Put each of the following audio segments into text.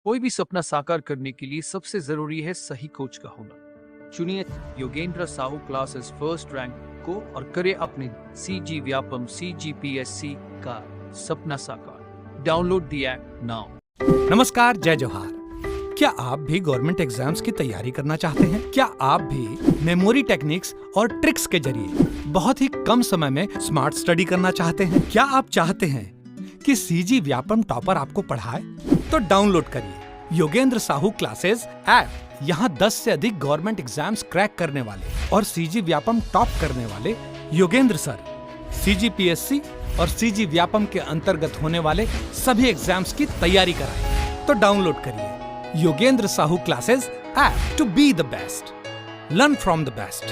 कोई भी सपना साकार करने के लिए सबसे जरूरी है सही कोच का होना। चुनिए Yogendra Sahu classes first rank को और करे अपने CG व्यापम CGPSC का सपना साकार। Download the app now. नमस्कार, जय जोहार। क्या आप भी गवर्नमेंट एग्जाम्स की तैयारी करना चाहते हैं? क्या आप भी मेमोरी टेक्निक्स और ट्रिक्स के जरिए बहुत ही कम समय में स्मार्ट स्टडी करना चाहते हैं? क्या आप चाहते हैं कि CG व्यापम टॉपर आपको पढ़ाए? तो डाउनलोड करिए योगेंद्र साहू क्लासेस ऐप। यहाँ 10 से अधिक गवर्नमेंट एग्जाम्स क्रैक करने वाले और CG व्यापम टॉप करने वाले योगेंद्र सर CGPSC और CG व्यापम के अंतर्गत होने वाले सभी एग्जाम्स की तैयारी कराएं। तो डाउनलोड करिए Yogendra Sahu classes app to be the best, learn from the best.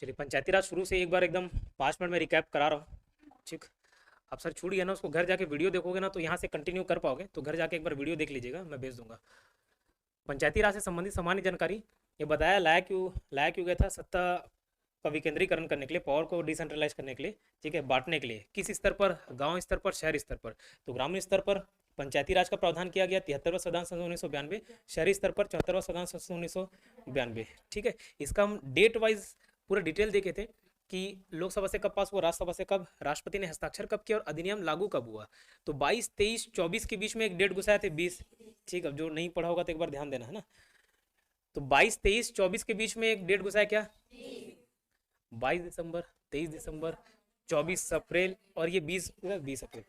चलिए, पंचायती राज शुरू से एक बार एकदम 5 मिनट में रिकैप करा रहा हूँ। ठीक, आप सर छूट गया ना, उसको घर जाके वीडियो देखोगे ना तो यहाँ से कंटिन्यू कर पाओगे, तो घर जाके एक बार वीडियो देख लीजिएगा, मैं भेज दूंगा। पंचायती राज से संबंधित सामान्य जानकारी ये बताया, लाया क्यों गया था सत्ता का विकेंद्रीकरण करने के लिए, पावर को डिसेंट्रलाइज करने के लिए, ठीक है, बांटने के लिए। किस स्तर पर? गाँव स्तर पर, शहरी स्तर पर। तो ग्रामीण स्तर पर पंचायती राज का प्रावधान किया गया 73वां संविधान संशोधन 1992, शहरी स्तर पर 74वां संविधान संशोधन 1992। ठीक है, इसका हम डेट वाइज पूरा डिटेल देखे थे कि लोकसभा से कब पास हुआ, राज्यसभा से कब, राष्ट्रपति ने हस्ताक्षर कब किया और अधिनियम लागू कब हुआ। तो 22, 23, 24 के बीच में एक डेट घुसाए थे 20। ठीक, अब जो नहीं पढ़ा होगा तो एक बार ध्यान देना है ना। तो 22, 23, 24 के बीच में एक डेट घुसाया क्या? 22 दिसंबर, 23 दिसंबर, 24 अप्रैल और ये 20 अप्रैल।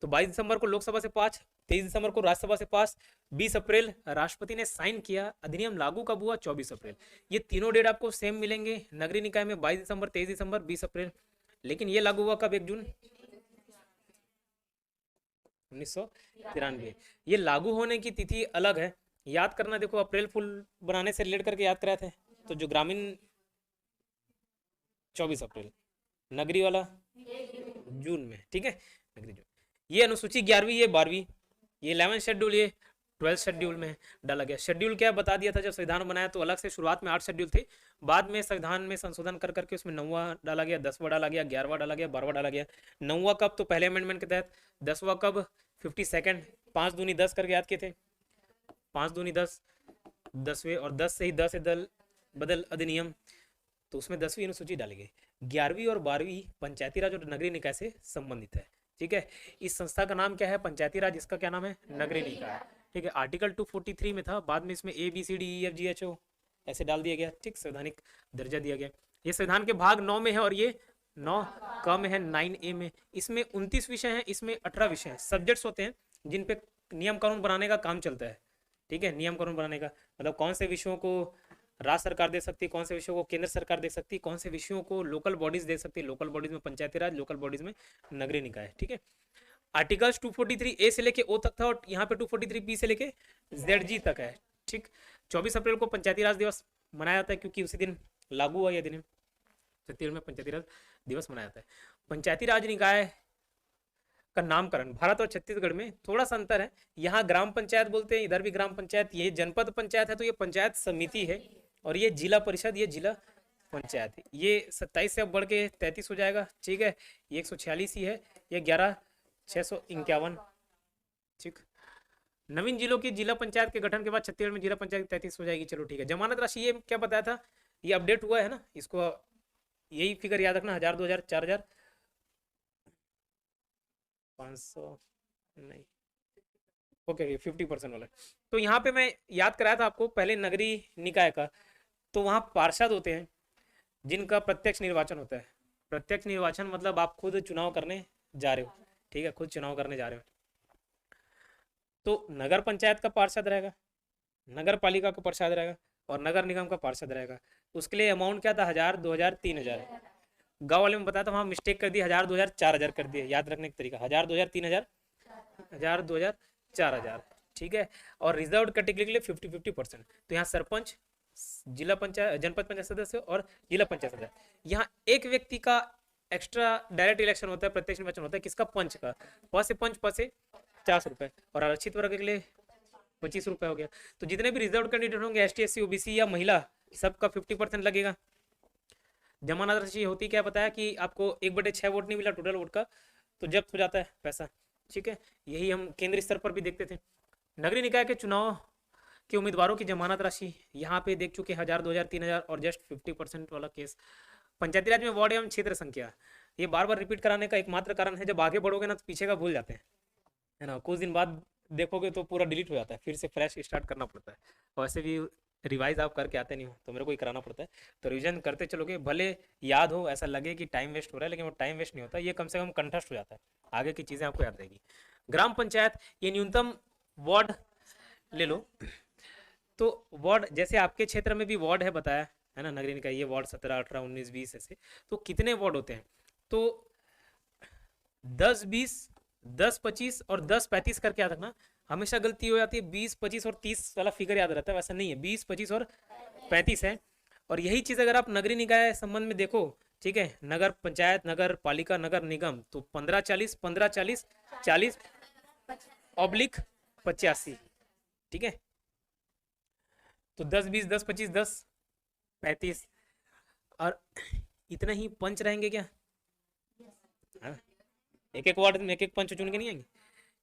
तो 22 दिसंबर को लोकसभा से पास, 23 दिसंबर को राज्यसभा से पास, 20 अप्रैल राष्ट्रपति ने साइन किया। अधिनियम लागू कब हुआ? 24 अप्रैल। ये तीनों डेट आपको सेम मिलेंगे नगरीय निकाय में, 22 दिसंबर, 23 दिसंबर, 20 अप्रैल। लेकिन ये लागू हुआ कब? 1 जून 1993। ये लागू होने की तिथि अलग है, याद करना। देखो, अप्रैल फुल बनाने से रिलेट करके याद कराए थे। तो जो ग्रामीण 24 अप्रैल, नगरी वाला जून में। ठीक है, नगरी जून। ये अनुसूची 11वीं, ये 12वीं, ये 11th शेड्यूल, ये 12th शेड्यूल में डाला गया। शेड्यूल क्या बता दिया था, जब संविधान बनाया तो अलग से शुरुआत में 8 शेड्यूल थे, बाद में संविधान में संशोधन कर करके उसमें 9वां डाला गया, 10वां डाला गया, 11वां डाला गया, 12वां डाला गया। 9वां कब? तो पहले अमेंडमेंट के तहत। 10वां कब? 52nd, 5 दूनी 10 करके याद किए थे, 5 दूनी 10, 10वें, और 10 से ही 10 बदल अधिनियम, तो उसमें 10वीं अनुसूची डाली गई। 11वीं और 12वीं पंचायती राज और नगरीय निकाय से संबंधित है। ठीक है, इस संस्था का नाम क्या है? पंचायती राज। इसका क्या नाम है? नगरीय निकाय। ठीक है, आर्टिकल 243 में था, बाद में इसमें ABCDEFGHO ऐसे डाल दिया गया। ठीक, संवैधानिक दर्जा दिया गया। ये संविधान के भाग 9 में है और ये 9 क में है, 9A में। इसमें 29 विषय हैं, इसमें 18 विषय हैं, सब्जेक्ट्स होते हैं जिन पे नियम कानून बनाने का काम चलता है। ठीक है, नियम कानून बनाने का मतलब कौन से विषयों को राज्य सरकार दे सकती है, कौन से विषयों को केंद्र सरकार दे सकती है, कौन से विषयों को लोकल बॉडीज दे सकती है। लोकल बॉडीज में पंचायती राज, लोकल बॉडीज में नगरीय निकाय। ठीक है, आर्टिकल्स 243A से लेके O तक था और यहाँ पे 243B से लेके ZG तक है। ठीक, 24 अप्रैल को पंचायती राज दिवस मनाया जाता है क्योंकि उसी दिन लागू हुआ यह दिन, छत्तीसगढ़ में पंचायती राज दिवस मनाया जाता है। पंचायती राज निकाय का नामकरण भारत और छत्तीसगढ़ में थोड़ा सा अंतर है। यहाँ ग्राम पंचायत बोलते हैं, इधर भी ग्राम पंचायत। ये जनपद पंचायत है तो ये पंचायत समिति है, और ये जिला परिषद, ये जिला पंचायत है। ये 27 से अब बढ़ के 33 हो जाएगा। ठीक है, ये 146 ही है, ये 11,651। ठीक, नवीन जिलों की जिला पंचायत के गठन के बाद छत्तीसगढ़ में जिला पंचायत 33 हो जाएगी। चलो ठीक है, जमानत राशि ये क्या बताया था, ये अपडेट हुआ है ना, इसको यही फिगर याद रखना, 1000, 2000, 4000, 500 नहीं, ओके, 50% वाला। तो यहाँ पे मैं याद कराया था आपको पहले नगरीय निकाय का, तो वहाँ पार्षद होते हैं जिनका प्रत्यक्ष निर्वाचन होता है। प्रत्यक्ष निर्वाचन मतलब आप खुद चुनाव करने जा रहे हो। ठीक है, खुद चुनाव करने जा रहे हो। तो नगर पंचायत का पार्षद रहेगा, नगर पालिका का पार्षद रहेगा और नगर निगम का पार्षद रहेगा। उसके लिए अमाउंट क्या था? 1000, 2000, 3000। गाँव वाले में बताया था, वहाँ मिस्टेक कर दी, 1000, 2000, 4000 कर दिया। याद रखने का तरीका 1000, 2000, 3000, 1000, 2000, 4000। ठीक है, और रिजर्व कैटेगरी के लिए 50-50%। तो यहाँ सरपंच, जिला पंचायत, जनपद पंचायत सदस्य और जिला पंचायत सदस्य। यहाँ एक व्यक्ति का एक्स्ट्रा डायरेक्ट इलेक्शन होता है, प्रत्यक्ष निर्वाचन होता है। किसका? पंच का। पद से पंच, पद से 50 रुपए, और आरक्षित वर्ग के लिए 25 रुपए हो गया। तो जितने भी रिजर्व कैंडिडेट होंगे, ST, SC, OBC या महिला, सबका 50% लगेगा। जमानत राशि होती क्या बताया कि आपको 1/6 वोट नहीं मिला टोटल वोट का तो जब्त हो जाता है पैसा, ठीक है। यही हम केंद्रीय स्तर पर भी देखते थे। नगरीय निकाय के चुनाव के उम्मीदवारों की जमानत राशि यहाँ पे देख चुके 1000, 2000, 3000 और जस्ट 50% वाला केस। पंचायती राज में वार्ड एवं क्षेत्र संख्या, ये बार बार रिपीट कराने का एकमात्र कारण है, जब आगे बढ़ोगे ना तो पीछे का भूल जाते हैं, है ना। कुछ दिन बाद देखोगे तो पूरा डिलीट हो जाता है, फिर से फ्रेश स्टार्ट करना पड़ता है। वैसे भी रिवाइज आप करके आते नहीं हो तो मेरे को ही कराना पड़ता है, तो रिवीजन करते चलोगे, भले याद हो, ऐसा लगे कि टाइम वेस्ट हो रहा है लेकिन वो टाइम वेस्ट नहीं होता, ये कम से कम कंठस्थ हो जाता है, आगे की चीज़ें आपको याद रहेगी। ग्राम पंचायत, ये न्यूनतम वार्ड ले लो, तो वार्ड जैसे आपके क्षेत्र में भी वार्ड है बताया है ना, नगरीय निकाय ये वार्ड 17, 18, 19, 20 ऐसे, तो कितने वार्ड होते हैं, तो 10, 20, 10, 25 और 10, 35 करके याद रखना। हमेशा गलती हो जाती है, 20, 25 और 30 वाला फिगर याद रहता है, वैसा नहीं है, 20, 25 और 35 है। और यही चीज़ अगर आप नगरीय निकाय संबंध में देखो, ठीक है, नगर पंचायत, नगर पालिका, नगर निगम, तो 15, 40, 15, 40, 40 ऑब्लिक 85, ठीक है। तो 10, 20, 10, 25, 10, 35 और इतना ही पंच रहेंगे क्या, हाँ? एक एक वार्ड में एक एक पंच चुन के नहीं आएंगे,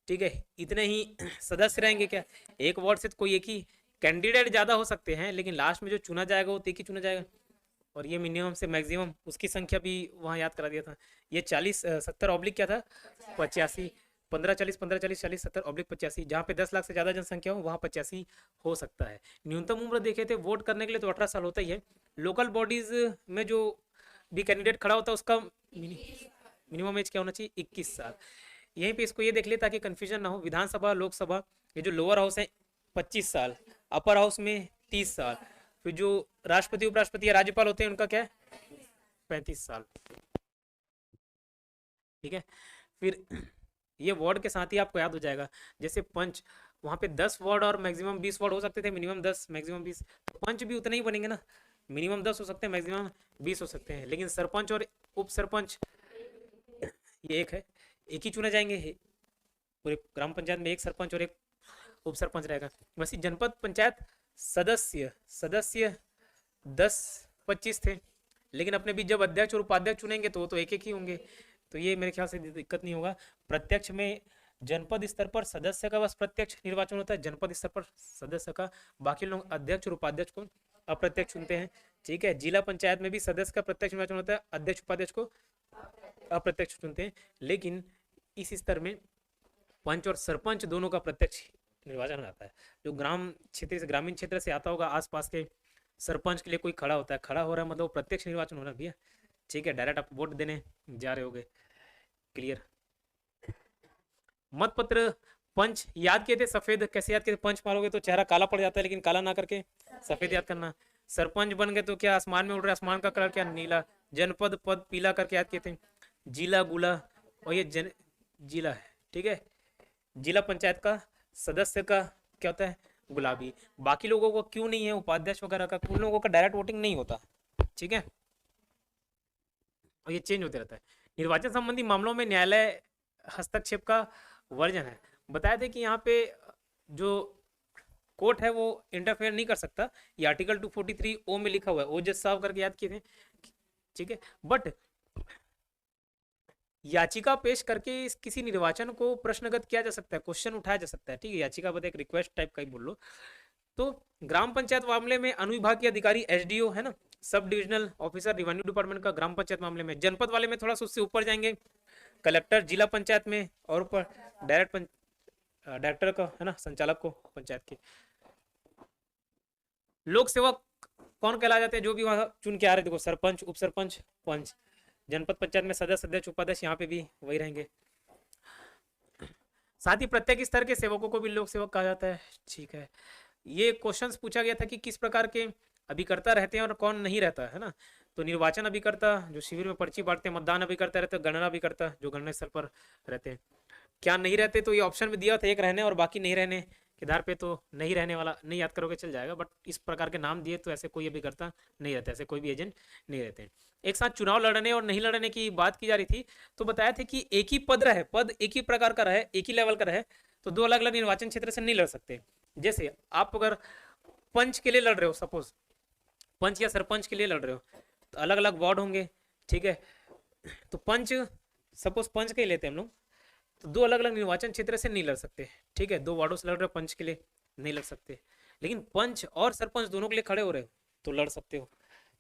ठीक है। इतने ही सदस्य रहेंगे क्या, एक वार्ड से तो कोई एक ही कैंडिडेट ज़्यादा हो सकते हैं, लेकिन लास्ट में जो चुना जाएगा वो एक ही चुना जाएगा। और ये मिनिमम से मैक्सिमम उसकी संख्या भी वहाँ याद करा दिया था। ये 40, 70 ऑब्लिक क्या था 85, 15, 40, 15, 40, 40, 70 ऑब्लिक 85, जहाँ पे 10 लाख से ज़्यादा जनसंख्या हो वहाँ 85 हो सकता है। न्यूनतम उम्र देखे थे वोट करने के लिए तो 18 साल होता ही है। लोकल बॉडीज़ में जो भी कैंडिडेट खड़ा होता है उसका मिनिमम एज क्या होना चाहिए, 21 साल। यहीं पे इसको ये देख ले ताकि कंफ्यूजन ना हो। विधानसभा, लोकसभा, ये जो लोअर हाउस है 25 साल, अपर हाउस में 30 साल, फिर जो राष्ट्रपति, उपराष्ट्रपति या राज्यपाल होते हैं उनका क्या है 35 साल, ठीक है। फिर ये वार्ड के साथ ही आपको याद हो जाएगा, जैसे पंच वहाँ पे 10 वार्ड और मैक्सिमम 20 वार्ड हो सकते थे, मिनिमम 10 मैक्सिमम 20, तो पंच भी उतने ही बनेंगे ना, मिनिमम 10 हो सकते हैं, मैक्सिमम 20 हो सकते हैं। लेकिन सरपंच और उप सरपंच ये एक है, एक ही चुने जाएंगे, पूरे ग्राम पंचायत में एक सरपंच और एक उप सरपंच रहेगा। वैसे जनपद पंचायत सदस्य 10-25 थे, लेकिन अपने बीच जब अध्यक्ष और उपाध्यक्ष चुनेंगे तो वो तो एक एक ही होंगे, तो ये मेरे ख्याल से दिक्कत नहीं होगा। प्रत्यक्ष में जनपद स्तर पर सदस्य का बस प्रत्यक्ष निर्वाचन होता है, जनपद स्तर पर सदस्य का, बाकी लोग अध्यक्ष और उपाध्यक्ष को अप्रत्यक्ष चुनते हैं, ठीक है। जिला पंचायत में भी सदस्य का प्रत्यक्ष निर्वाचन होता है, अध्यक्ष उपाध्यक्ष को अप्रत्यक्ष चुनते हैं, लेकिन इस स्तर में पंच और सरपंच दोनों का प्रत्यक्ष निर्वाचन आता है। जो ग्राम क्षेत्र से, ग्रामीण क्षेत्र से आता होगा, आसपास के सरपंच के लिए कोई खड़ा होता है, खड़ा हो रहा है मतलब प्रत्यक्ष निर्वाचन हो रहा है भैया, ठीक है, डायरेक्ट आप वोट देने जा रहे होगे, क्लियर। मतपत्र पंच याद किए थे, सफेद कैसे याद किए थे, पंच मारोगे तो चेहरा काला पड़ जाता है, लेकिन काला ना करके सफेद याद करना। सरपंच बन गए तो क्या आसमान में उड़ रहा है, आसमान का कलर क्या नीला। जनपद पद पीला करके याद किए थे। जिला गुला, और ये जिला है, ठीक है। जिला पंचायत का सदस्य का क्या होता है गुलाबी। बाकी लोगों को क्यों नहीं है, उपाध्यक्ष वगैरह का, उन लोगों का डायरेक्ट वोटिंग नहीं होता, ठीक है, और ये चेंज होते रहता है। निर्वाचन संबंधी मामलों में न्यायालय हस्तक्षेप का वर्जन है। बताया था कि यहाँ पे जो कोर्ट है वो इंटरफेयर नहीं कर सकता, ये आर्टिकल 243 ओ में लिखा हुआ है, ओजस साहब करके याद किए थे, ठीक है। बट याचिका पेश करके किसी निर्वाचन को प्रश्नगत किया जा सकता है, क्वेश्चन उठाया जा सकता है, ठीक है। याचिका बता एक रिक्वेस्ट टाइप का ही बोल लो। तो ग्राम पंचायत मामले में अनुविभाग के अधिकारी एसडीओ है ना, sub divisional officer revenue department का। ग्राम पंचायत मामले में, जनपद वाले में थोड़ा सा उससे ऊपर जाएंगे कलेक्टर, जिला पंचायत में और ऊपर डायरेक्टर का है ना, संचालक को पंचायत के। लोक सेवक कौन कहला जाते हैं, जो भी वहां चुन के आ रहे, देखो सरपंच, उप सरपंच, पंच। जनपद पंचायत में सदस्य, अध्यक्ष, उपाध्यक्ष, यहाँ पे भी वही रहेंगे। साथ ही प्रत्येक स्तर के सेवकों को भी लोक सेवक कहा जाता है, ठीक है। ये क्वेश्चंस पूछा गया था कि किस प्रकार के अभिकर्ता रहते हैं और कौन नहीं रहता है ना। तो निर्वाचन अभिकर्ता जो शिविर में पर्ची बांटते हैं, मतदान अभिकर्ता रहते हैं, गणना अभिकर्ता जो गणना स्थल पर रहते हैं। क्या नहीं रहते, तो ये ऑप्शन में दिया था, एक रहने और बाकी नहीं रहने के आधार पे, तो नहीं रहने वाला नहीं याद करोगे चल जाएगा, बट इस प्रकार के नाम दिए तो ऐसे कोई अभिकर्ता नहीं रहता, ऐसे कोई भी एजेंट नहीं रहते हैं। एक साथ चुनाव लड़ने और नहीं लड़ने की बात की जा रही थी, तो बताया था कि एक ही पद रहे, पद एक ही प्रकार का रहे, एक ही लेवल का रहे, तो दो अलग अलग निर्वाचन क्षेत्र से नहीं लड़ सकते। जैसे आप अगर पंच के लिए लड़ रहे हो, सपोज पंच या सरपंच के लिए लड़ रहे हो, तो अलग अलग वार्ड होंगे, ठीक है। तो पंच, सपोज पंच के ही लेते हैं हम लोग, तो दो अलग अलग निर्वाचन क्षेत्र से नहीं लड़ सकते, ठीक है। दो वार्डों से लड़ रहे पंच के लिए नहीं लड़ सकते, लेकिन पंच और सरपंच दोनों के लिए खड़े हो रहे हो तो लड़ सकते हो,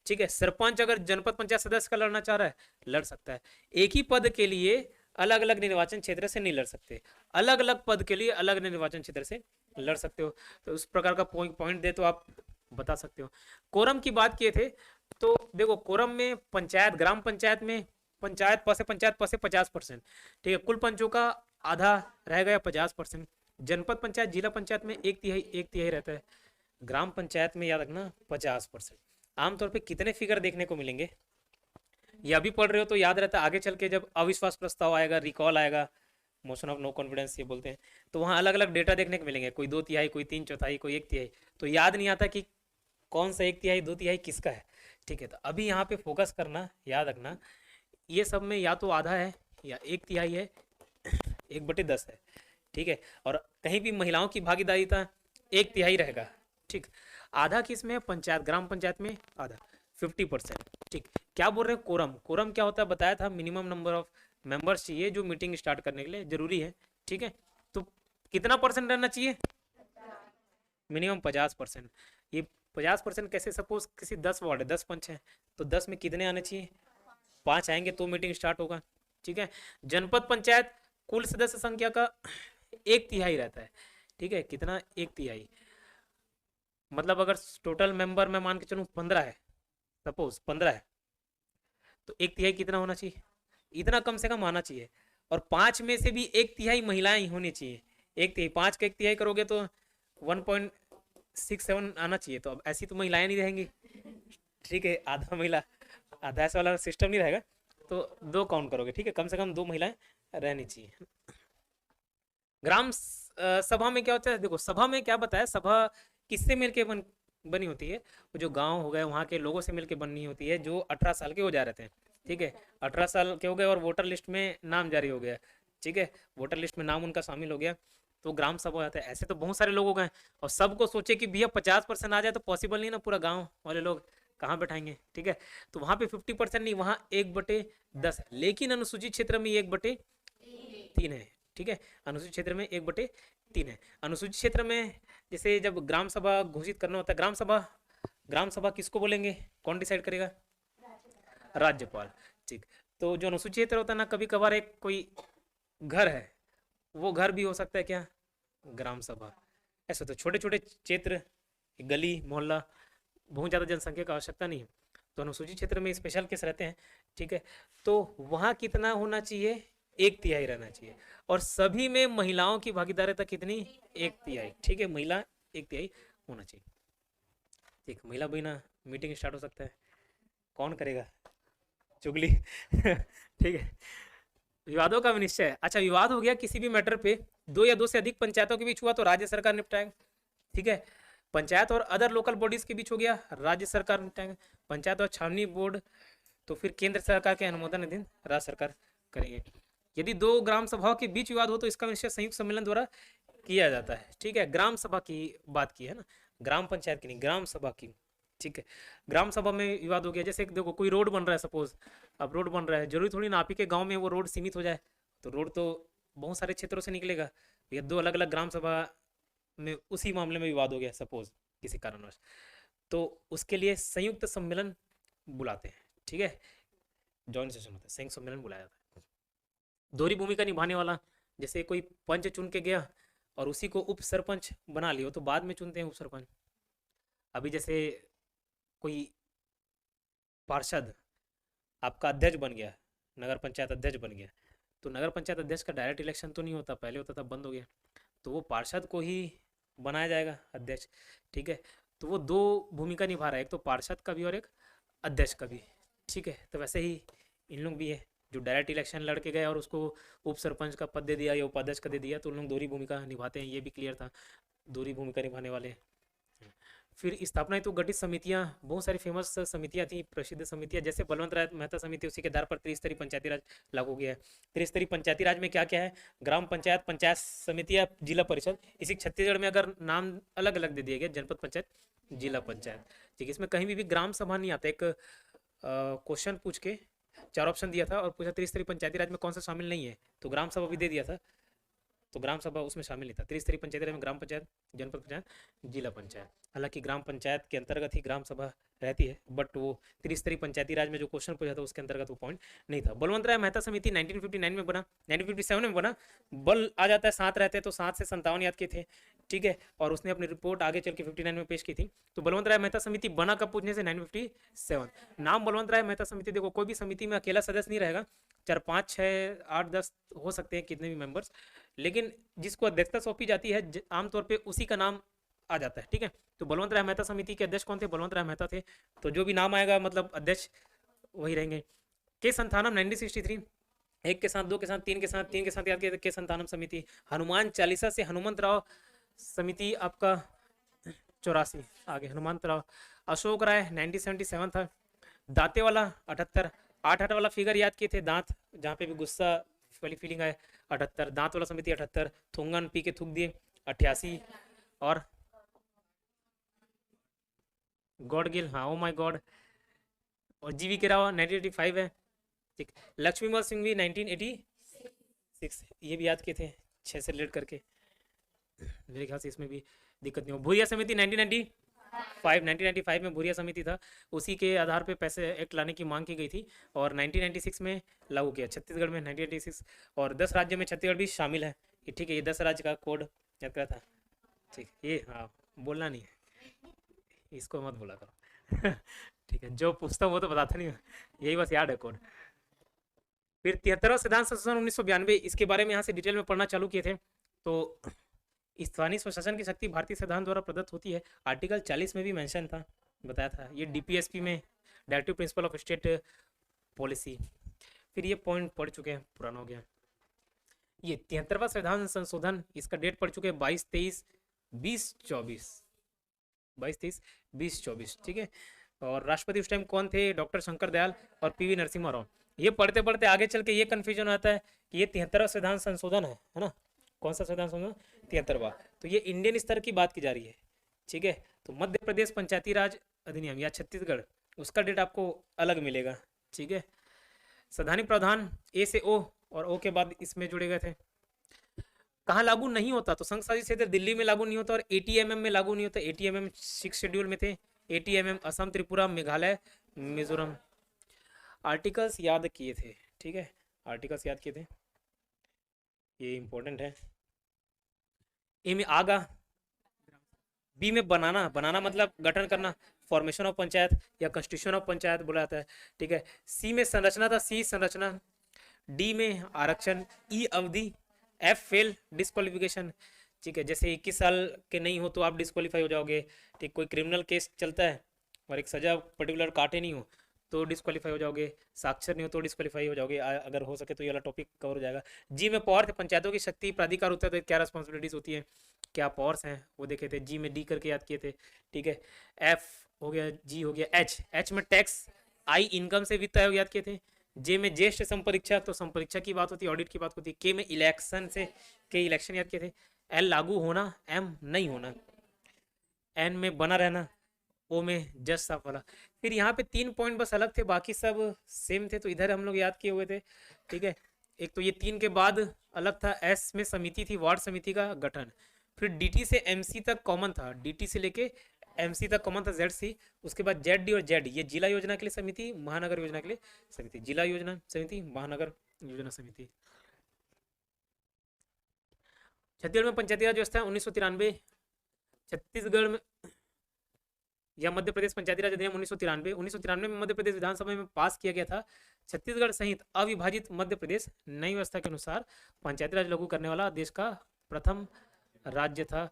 ठीक है। सरपंच अगर जनपद पंचायत सदस्य का लड़ना चाह रहा है लड़ सकता है। एक ही पद के लिए अलग अलग निर्वाचन क्षेत्र से नहीं लड़ सकते, अलग अलग पद के लिए अलग निर्वाचन क्षेत्र से लड़ सकते हो। तो उस प्रकार का पॉइंट दे तो आप बता सकते हो। कोरम की बात किए थे, तो देखो कोरम में पंचायत, ग्राम पंचायत में पंचायत पद से 50%, ठीक है। कुल पंचों का आधा रहेगा या 50%। जनपद पंचायत, जिला पंचायत में एक तिहाई रहता है। ग्राम पंचायत में याद रखना 50%। आमतौर पे कितने फिगर देखने को मिलेंगे ये अभी पढ़ रहे हो तो याद रहता है, आगे चल के जब अविश्वास प्रस्ताव आएगा, रिकॉल आएगा, मोशन ऑफ नो कॉन्फिडेंस ये बोलते हैं, तो वहाँ अलग अलग डेटा देखने को मिलेंगे, कोई 2/3, कोई 3/4, कोई 1/3, तो याद नहीं आता कि कौन सा 1/3 2/3 किसका है, ठीक है। तो अभी यहाँ पे फोकस करना, याद रखना ये सब में या तो आधा है या 1/3 है, 1/10 है, ठीक है। और कहीं भी महिलाओं की भागीदारिता 1/3 रहेगा, ठीक। आधा किस में है? पंचायत, ग्राम पंचायत में आधा 50%, ठीक। क्या बोल रहे हैं? कोरम, कोरम क्या होता है बताया था, मिनिमम नंबर ऑफ मेंबर्स चाहिए जो मीटिंग स्टार्ट करने के लिए जरूरी है, ठीक है। तो कितना परसेंट रहना चाहिए? मिनिमम 50%। ये 50% कैसे? सपोज किसी 10 वार्ड है, 10 पंच है, तो 10 में कितने आने चाहिए? 5 आएंगे तो मीटिंग स्टार्ट होगा, ठीक है। जनपद पंचायत कुल सदस्य संख्या का 1/3 रहता है, ठीक है। कितना? 1/3, मतलब अगर टोटल मेंबर मैं मान के चलूँ 15 है, सपोज 15 है, तो 1/3 कितना होना चाहिए? इतना कम से कम आना चाहिए। और 5 में से भी 1/3 महिलाएं होनी चाहिए। 1/3, 5 का 1/3 करोगे तो 1.67 आना चाहिए। तो अब ऐसी तो महिलाएं नहीं रहेंगी, ठीक है। आधा महिला, आधा ऐसा वाला सिस्टम नहीं रहेगा, तो 2 काउंट करोगे, ठीक है। कम से कम 2 महिलाएं रहनी चाहिए। ग्राम सभा में क्या होता है? देखो सभा में क्या बताया, सभा किससे मिलके बनी होती है? वो जो गांव हो गए वहाँ के लोगों से मिलके बननी होती है, जो 18 साल के हो जा रहे थे, ठीक है। 18 साल के हो गए और वोटर लिस्ट में नाम जारी हो गया, ठीक है। वोटर लिस्ट में नाम उनका शामिल हो गया, तो ग्राम सभा होता है। ऐसे तो बहुत सारे लोग हो गए और सबको सोचे कि भैया 50% आ जाए तो पॉसिबल नहीं ना, पूरा गाँव वाले लोग कहाँ बैठाएंगे, ठीक है। तो वहाँ पे 50% नहीं, वहाँ 1/10 है। लेकिन अनुसूचित क्षेत्र में 1/3 है, ठीक है। अनुसूचित क्षेत्र में 1/3 है। अनुसूचित क्षेत्र में जैसे जब ग्राम सभा घोषित करना होता है, ग्राम सभा किसको बोलेंगे? कौन डिसाइड करेगा? राज्यपाल, ठीक। तो जो अनुसूचित क्षेत्र होता है ना, कभी कभार एक कोई घर है, वो घर भी हो सकता है क्या? ग्राम सभा। ऐसा तो छोटे छोटे क्षेत्र, गली मोहल्ला, बहुत ज़्यादा जनसंख्या का आवश्यकता नहीं है, तो अनुसूचित क्षेत्र में स्पेशल केस रहते हैं, ठीक है। तो वहाँ कितना होना चाहिए? 1/3 रहना चाहिए। और सभी में महिलाओं की भागीदारिता कितनी? 1/3, ठीक है। महिला 1/3 होना चाहिए, ठीक। महिला बिना मीटिंग स्टार्ट हो सकता है, कौन करेगा चुगली ठीक है। विवादों का विनिश्चय, अच्छा विवाद हो गया किसी भी मैटर पे, 2 या 2 से अधिक पंचायतों के बीच हुआ तो राज्य सरकार निपटाएगा, ठीक है। पंचायत और अदर लोकल बॉडीज के बीच हो गया, राज्य सरकार निपटाएगा। पंचायत और छावनी बोर्ड तो फिर केंद्र सरकार के अनुमोदन अधीन राज्य सरकार करेंगे। यदि 2 ग्राम सभाओं के बीच विवाद हो तो इसका निश्चय संयुक्त सम्मेलन द्वारा किया जाता है, ठीक है। ग्राम सभा की बात की है ना, ग्राम पंचायत की नहीं, ग्राम सभा की, ठीक है। ग्राम सभा में विवाद हो गया, जैसे देखो कोई रोड बन रहा है, सपोज अब रोड बन रहा है, जरूरी थोड़ी ना आप ही के गांव में वो रोड सीमित हो जाए, तो रोड तो बहुत सारे क्षेत्रों से निकलेगा। ये 2 अलग अलग ग्राम सभा में उसी मामले में विवाद हो गया सपोज किसी कारणवश, तो उसके लिए संयुक्त सम्मेलन बुलाते हैं, ठीक है। जॉइंट सेशन होता है, संयुक्त सम्मेलन बुलाया जाता है। दोहरी भूमिका निभाने वाला, जैसे कोई पंच चुन के गया और उसी को उप सरपंच बना लियो, तो बाद में चुनते हैं उप सरपंच। अभी जैसे कोई पार्षद आपका अध्यक्ष बन गया, नगर पंचायत अध्यक्ष बन गया, तो नगर पंचायत अध्यक्ष का डायरेक्ट इलेक्शन तो नहीं होता, पहले होता था, बंद हो गया, तो वो पार्षद को ही बनाया जाएगा अध्यक्ष, ठीक है। तो वो 2 भूमिका निभा रहा है, एक तो पार्षद का भी और एक अध्यक्ष का भी, ठीक है। तो वैसे ही इन लोग भी है, जो डायरेक्ट इलेक्शन लड़के गए और उसको उप सरपंच का पद दे दिया या उपाध्यक्ष का दे दिया, तो उन लोग दोहरी भूमिका निभाते हैं, ये भी क्लियर था, दोहरी भूमिका निभाने वाले। फिर स्थापना तो गठित समितियां, बहुत सारी फेमस समितियां थी, प्रसिद्ध समितियां, जैसे बलवंत राय मेहता समिति, उसी के आधार पर त्रिस्तरीय पंचायती राज लागू गया है। त्रिस्तरीय पंचायती राज में क्या क्या है? ग्राम पंचायत, पंचायत समिति या जिला परिषद। इसी छत्तीसगढ़ में अगर नाम अलग अलग दे दिए गए, जनपद पंचायत, जिला पंचायत, ठीक है। इसमें कहीं भी ग्राम सभा नहीं आता, एक क्वेश्चन पूछ के 4 ऑप्शन दिया था और पूछा त्रिस्तरीय पंचायती राज में कौन सा शामिल नहीं है, तो ग्राम सभा भी दे दिया था, तो ग्राम सभा उसमें शामिल नहीं था। त्रिस्तरीय पंचायती राज में ग्राम पंचायत, जनपद पंचायत, जिला पंचायत। हालांकि ग्राम पंचायत के अंतर्गत ही ग्राम सभा रहती है, बट वो त्रिस्तरीय पंचायती राज में जो क्वेश्चन पूछा था उसके अंतर्गत वो पॉइंट नहीं था। बलवंत राय मेहता समिति 1959 में बना, 1957 में बना। बल आ जाता है 7 रहते तो 7 से 57 याद किए थे, ठीक है, और उसने अपनी रिपोर्ट आगे चल के 59 में पेश की थी। तो बलवंत राय मेहता समिति बना कब पूछने से 1957। नाम बलवंत राय मेहता समिति, देखो कोई भी समिति में अकेला सदस्य नहीं रहेगा, 4, 5, 6, 8, 10 हो सकते हैं कितने भी मेंबर्स, लेकिन जिसको अध्यक्षता सौंपी जाती है आमतौर पे उसी का नाम आ जाता है, ठीक है। तो बलवंत राय मेहता समिति के अध्यक्ष कौन थे? बलवंत राय मेहता थे, तो जो भी नाम आएगा मतलब अध्यक्ष वही रहेंगे। के संथानम 1963, 1 के साथ, 2 के साथ, 3 के साथ, 3 के साथ याद किया के संथानम समिति। हनुमान चालीसा से हनुमंत राव समिति आपका 84 आगे हनुमंत राव। अशोक राय 1977 था। दांते वाला 78, 8 वाला फिगर याद किए थे, दांत जहाँ पे भी गुस्सा वाली फीलिंग आए 78, दांत वाला समिति 78, थुंगन पी के थूक दिए 88, और गॉड गिल, हाँ ओ माय गॉड, और जीवी के राव 1985 है, ठीक। लक्ष्मीमल सिंह भी 1986, ये भी याद किए थे 6 से रिलेट करके, मेरे ख्याल से इसमें भी दिक्कत नहीं हो। भूरिया समिति 1995 में भूरिया समिति था, उसी के आधार पे पैसे एक्ट लाने की मांग की गई थी और 1996 में लागू किया छत्तीसगढ़ में 1986, और 10 राज्यों में छत्तीसगढ़ भी शामिल है, ठीक है। ये 10 राज्य का कोड याद करा था, ठीक। ये हाँ बोलना नहीं है, इसको मत बोला करो ठीक है, जो पूछता हूँ वो तो बताता नहीं, यही बस याद है कोड। फिर 73वां सिद्धांत संशोधन 1992, इसके बारे में यहाँ से डिटेल में पढ़ना चालू किए थे। तो स्थानीय स्वशासन की शक्ति भारतीय संविधान द्वारा प्रदत्त होती है, आर्टिकल 40 में भी मेंशन था, बताया था। ये डीपीएसपी में directive principle of state policy, फिर ये पॉइंट पढ़ चुके हैं, पुराना हो गया। ये 73वां संविधान संशोधन, इसका डेट पढ़ चुके हैं 22-23-20-24, ठीक है। और राष्ट्रपति उस टाइम कौन थे? डॉक्टर शंकर दयाल और पीवी नरसिम्हा राव। ये पढ़ते पढ़ते आगे चल के ये कंफ्यूजन आता है कि ये 73वां संविधान संशोधन है ना, कौन सा संविधान संशोधन? 73वां। तो ये इंडियन स्तर की बात की जा रही है, ठीक है। तो मध्य प्रदेश पंचायती राज अधिनियम या छत्तीसगढ़, उसका डेट आपको अलग मिलेगा, ठीक है। संवैधानिक प्रावधान ए से ओ और ओ के बाद इसमें जुड़े गए थे। कहाँ लागू नहीं होता? तो संघ शासित क्षेत्र दिल्ली में लागू नहीं होता और एटीएमएम में लागू नहीं होता। एटीएमएम 6 शेड्यूल में थे, एटीएमएम असम, त्रिपुरा, मेघालय, मिजोरम। आर्टिकल्स याद किए थे, ठीक है, आर्टिकल्स याद किए थे, ये इंपॉर्टेंट है। ए में आगा, बी में बनाना, बनाना मतलब गठन करना, फॉर्मेशन ऑफ पंचायत या कॉन्स्टिट्यूशन ऑफ पंचायत बोला जाता है, ठीक है। सी में संरचना था, सी संरचना। डी में आरक्षण, ई अवधि, एफ फेल, डिस्क्वालिफिकेशन, ठीक है। जैसे 21 साल के नहीं हो तो आप डिस्क्वालीफाई हो जाओगे, ठीक। कोई क्रिमिनल केस चलता है और एक सजा पर्टिकुलर काटे नहीं हो तो डिस्क्वालीफाई हो जाओगे, साक्षर नहीं हो तो डिस्क्वालीफाई हो जाओगे, अगर हो सके तो ये वाला टॉपिक कवर हो जाएगा। जी में पावर थे, पंचायतों की शक्ति प्राधिकार होता है तो क्या रिस्पॉन्सिबिलिटीज होती है, क्या पावर्स हैं वो देखे थे। जी में डी करके याद किए थे, ठीक है। एफ हो गया, जी हो गया, एच में टैक्स, आई इनकम से वित्त आयोग याद किए थे। जे में ज्येष्ठ संपरीक्षा, तो संपरीक्षा की बात होती है, ऑडिट की बात होती है। के में इलेक्शन से, के इलेक्शन याद किए थे। एल लागू होना, एम नहीं होना, एन में बना रहना, ओ में जस्ट साफ वाला। फिर यहाँ पे 3 पॉइंट बस अलग थे, बाकी सब सेम थे, तो इधर हम लोग याद किए हुए थे, ठीक है। एक तो ये 3 के बाद अलग था। एस में समिति थी, वार्ड समिति का गठन। फिर डीटी से एमसी तक कॉमन था, डीटी से लेके एमसी तक कॉमन था, जेड सी। उसके बाद जेड डी और जेड, ये जिला योजना के लिए समिति, महानगर योजना के लिए समिति। जिला योजना समिति, महानगर योजना समिति। छत्तीसगढ़ में पंचायती राज व्यवस्था 1993, छत्तीसगढ़ में या मध्य प्रदेश पंचायती राज अधिनियम 1993 में मध्य प्रदेश विधानसभा में पास किया गया था। छत्तीसगढ़ सहित अविभाजित मध्य प्रदेश नई व्यवस्था के अनुसार पंचायती राज लागू करने वाला देश का प्रथम राज्य था।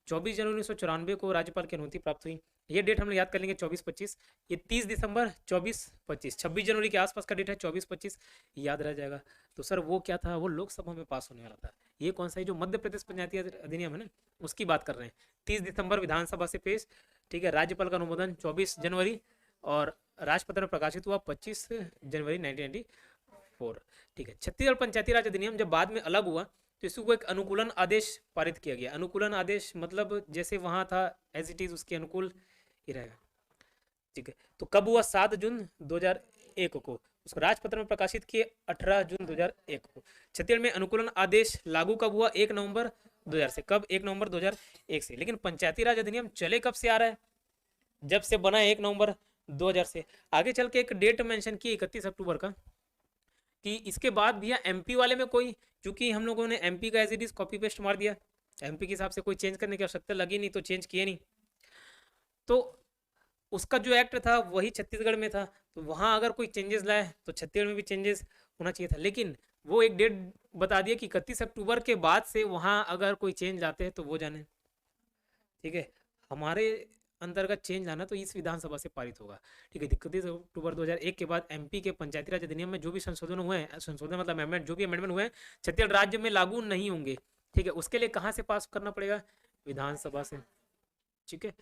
24 जनवरी 1994 को राज्यपाल की अनुमति प्राप्त हुई। ये डेट हम लोग याद कर लेंगे 24-25। ये 30 दिसंबर 24-25, 26 जनवरी के आसपास का डेट है 24-25, याद रह जाएगा। तो सर वो क्या था? वो लोकसभा में पास होने वाला था। ये कौन सा है? जो मध्य प्रदेश पंचायती अधिनियम है ना, उसकी बात कर रहे हैं। 30 दिसंबर विधानसभा से पेश, ठीक है। राज्यपाल का अनुमोदन 24 जनवरी और राजपत्र में प्रकाशित हुआ 25 जनवरी 1994, ठीक है। छत्तीसगढ़ पंचायती राज अधिनियम जब बाद में अलग हुआ तो इसको एक अनुकूलन आदेश पारित किया गया। अनुकूलन आदेश मतलब जैसे वहाँ था एज इट इज उसके अनुकूल ही रहेगा। ठीक है। तो कब हुआ? 7 जून 2001 को। उसको राजपत्र में प्रकाशित किए 18 जून 2001 को। छत्तीसगढ़ में अनुकूलन आदेश लागू कब हुआ? 1 नवंबर 2000 से। कब? 1 नवंबर 2001 से। लेकिन पंचायती राज अधिनियम चले कब से आ रहा है? जब से बना है 1 नवंबर 2000 से। आगे चल के एक डेट मेंशन की 31 अक्टूबर का, कि इसके बाद भैया एमपी वाले में कोई, चूंकि हम लोगों ने एमपी का as it is copy paste मार दिया, एमपी के हिसाब से कोई चेंज करने की आवश्यकता लगी नहीं, तो चेंज किए नहीं, तो उसका जो एक्ट था वही छत्तीसगढ़ में था, तो वहाँ अगर कोई चेंजेस लाए तो छत्तीसगढ़ में भी चेंजेस होना चाहिए था। लेकिन वो एक डेट बता दिया कि 31 अक्टूबर के बाद से वहाँ अगर कोई चेंज लाते हैं तो वो जाने। ठीक है, हमारे अंतर्गत चेंज लाना तो इस विधानसभा से पारित होगा। ठीक है, 31 अक्टूबर 2001 के बाद एमपी के पंचायती राज अधिनियम में जो भी संशोधन हुए हैं, संशोधन मतलब अमेंडमेंट, जो भी अमेंडमेंट हुए हैं छत्तीसगढ़ राज्य में लागू नहीं होंगे। ठीक है, उसके लिए कहाँ से पास करना पड़ेगा? विधानसभा से। ठीक है,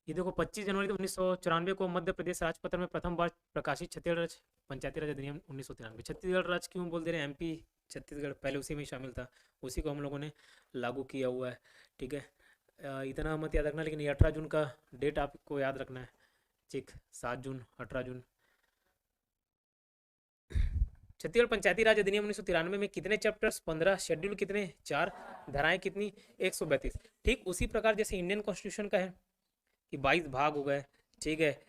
ये देखो 25 जनवरी 1994 को मध्य प्रदेश राजपत्र में प्रथम बार प्रकाशित छत्तीसगढ़ राज्य पंचायती राज अधिनियम 1993। छत्तीसगढ़ राज्य क्यों बोल दे रहे हैं? एमपी छत्तीसगढ़ पहले उसी में शामिल था, उसी को हम लोगों ने लागू किया हुआ है। ठीक है, इतना मत याद रखना, लेकिन ये 18 जून का डेट आपको याद रखना है। ठीक, 7 जून 18 जून। छत्तीसगढ़ पंचायती राज अधिनियम 1993 में कितने चैप्टर्स? 15। शेड्यूल कितने? 4। धाराएं कितनी? 132। ठीक उसी प्रकार जैसे इंडियन कॉन्स्टिट्यूशन का है कि 22 भाग हो गए। ठीक है,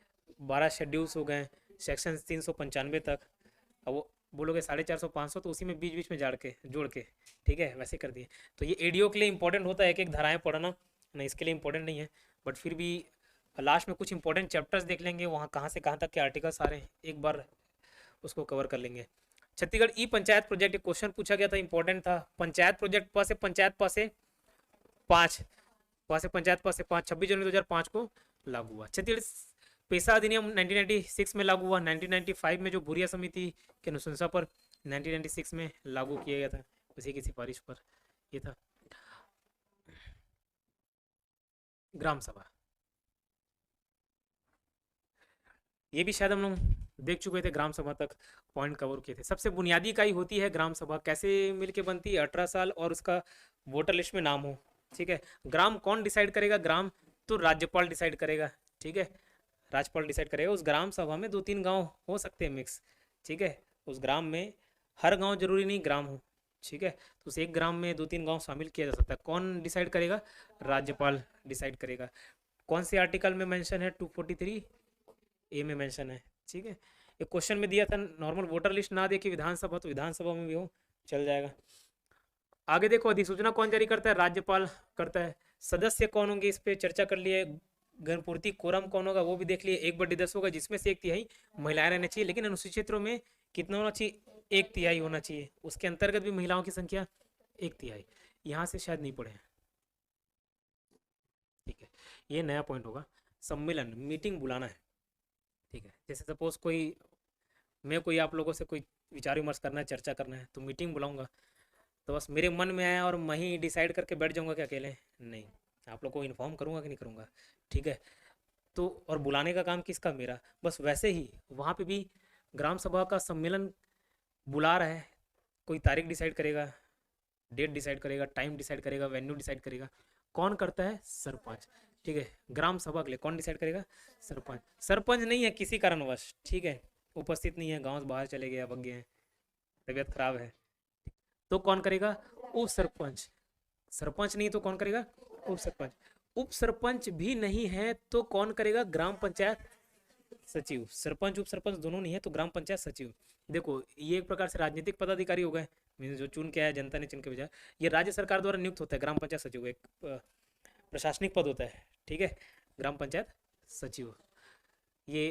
12 शेड्यूल्स हो गए, सेक्शन 395 तक। अब वो बोलोगे 450 500, तो उसी में बीच बीच में जोड़ के ठीक है वैसे कर दिए। तो ये एडीओ के लिए इंपॉर्टेंट होता है, एक एक धाराएं पढ़ना, नहीं इसके लिए इंपॉर्टेंट नहीं है, बट फिर भी लास्ट में कुछ इंपॉर्टेंट चैप्टर्स देख लेंगे, वहाँ कहाँ से कहाँ तक के आर्टिकल्स आ रहे हैं एक बार उसको कवर कर लेंगे। छत्तीसगढ़ ई पंचायत प्रोजेक्ट, एक क्वेश्चन पूछा गया था, इंपॉर्टेंट था। पंचायत प्रोजेक्ट प से पंचायत प से 5, प से पंचायत प से 5, 26 जनवरी 2005 को लागू हुआ। छत्तीसगढ़ पेशा अधिनियम 1996 में लागू हुआ। 1995 में जो भूरिया समिति के अनुशंसा पर 1996 में लागू किया गया था, उसी की सिफारिश पर ये था। ग्राम सभा, ये भी शायद हम लोग देख चुके थे, ग्राम सभा तक पॉइंट कवर किए थे। सबसे बुनियादी इकाई होती है ग्राम सभा। कैसे मिलके बनती है? 18 साल और उसका वोटर लिस्ट में नाम हो। ठीक है, ग्राम कौन डिसाइड करेगा? ग्राम तो राज्यपाल डिसाइड करेगा। ठीक है, राज्यपाल डिसाइड करेगा। उस ग्राम सभा में 2-3 गांव हो सकते हैं मिक्स। ठीक है, उस ग्राम में हर गांव जरूरी नहीं ग्राम हो। ठीक है, तो उस एक ग्राम में 2-3 गांव शामिल किया जा सकता है। कौन डिसाइड करेगा? राज्यपाल डिसाइड करेगा। कौन से आर्टिकल में मेंशन है? 243A में मेंशन है। ठीक है, एक क्वेश्चन में दिया था नॉर्मल वोटर लिस्ट ना दे के विधानसभा, तो विधानसभा में भी हो चल जाएगा। आगे देखो, अधिसूचना कौन जारी करता है? राज्यपाल करता है। सदस्य कौन होंगे? इस पे चर्चा कर लिए। गणपूर्ति कोरम कौन होगा वो भी देख लिए। 1/10 होगा, जिसमें से 1/3 महिलाएं रहना चाहिए। लेकिन अनुसूचित क्षेत्रों में कितना होना चाहिए? 1/3 होना चाहिए। उसके अंतर्गत भी महिलाओं की संख्या 1/3। यहाँ से शायद नहीं पढ़े हैं। ठीक है, ये नया पॉइंट होगा। सम्मेलन, मीटिंग बुलाना है। ठीक है, जैसे सपोज मैं कोई आप लोगों से कोई विचार विमर्श करना है, चर्चा करना है, तो मीटिंग बुलाऊंगा, तो बस मेरे मन में आया और मैं ही डिसाइड करके बैठ जाऊंगा कि अकेले नहीं, आप लोग को इन्फॉर्म करूंगा कि नहीं करूंगा। ठीक है, तो और बुलाने का काम किसका? मेरा। बस वैसे ही वहाँ पे भी ग्राम सभा का सम्मेलन बुला रहा है, कोई तारीख डिसाइड करेगा, डेट डिसाइड करेगा, टाइम डिसाइड करेगा, वेन्यू डिसाइड करेगा। कौन करता है? सरपंच। ठीक है, ग्राम सभा के लिए कौन डिसाइड करेगा? सरपंच। सरपंच नहीं है किसी कारणवश, ठीक है, उपस्थित नहीं है, गांव से बाहर चले गए, भग गए हैं, तबीयत खराब है, तो कौन करेगा? उप सरपंच। सरपंच नहीं तो कौन करेगा? उप सरपंच। उप सरपंच भी नहीं है तो कौन करेगा? ग्राम पंचायत सचिव। सरपंच उप सरपंच दोनों नहीं है तो ग्राम पंचायत सचिव। देखो, ये एक प्रकार से राजनीतिक पदाधिकारी हो गए, जो चुन के आया, जनता ने चुन के भेजा। ये राज्य सरकार द्वारा नियुक्त होता है। ग्राम पंचायत सचिव एक प्रशासनिक पद होता है। ठीक है, ग्राम पंचायत सचिव। ये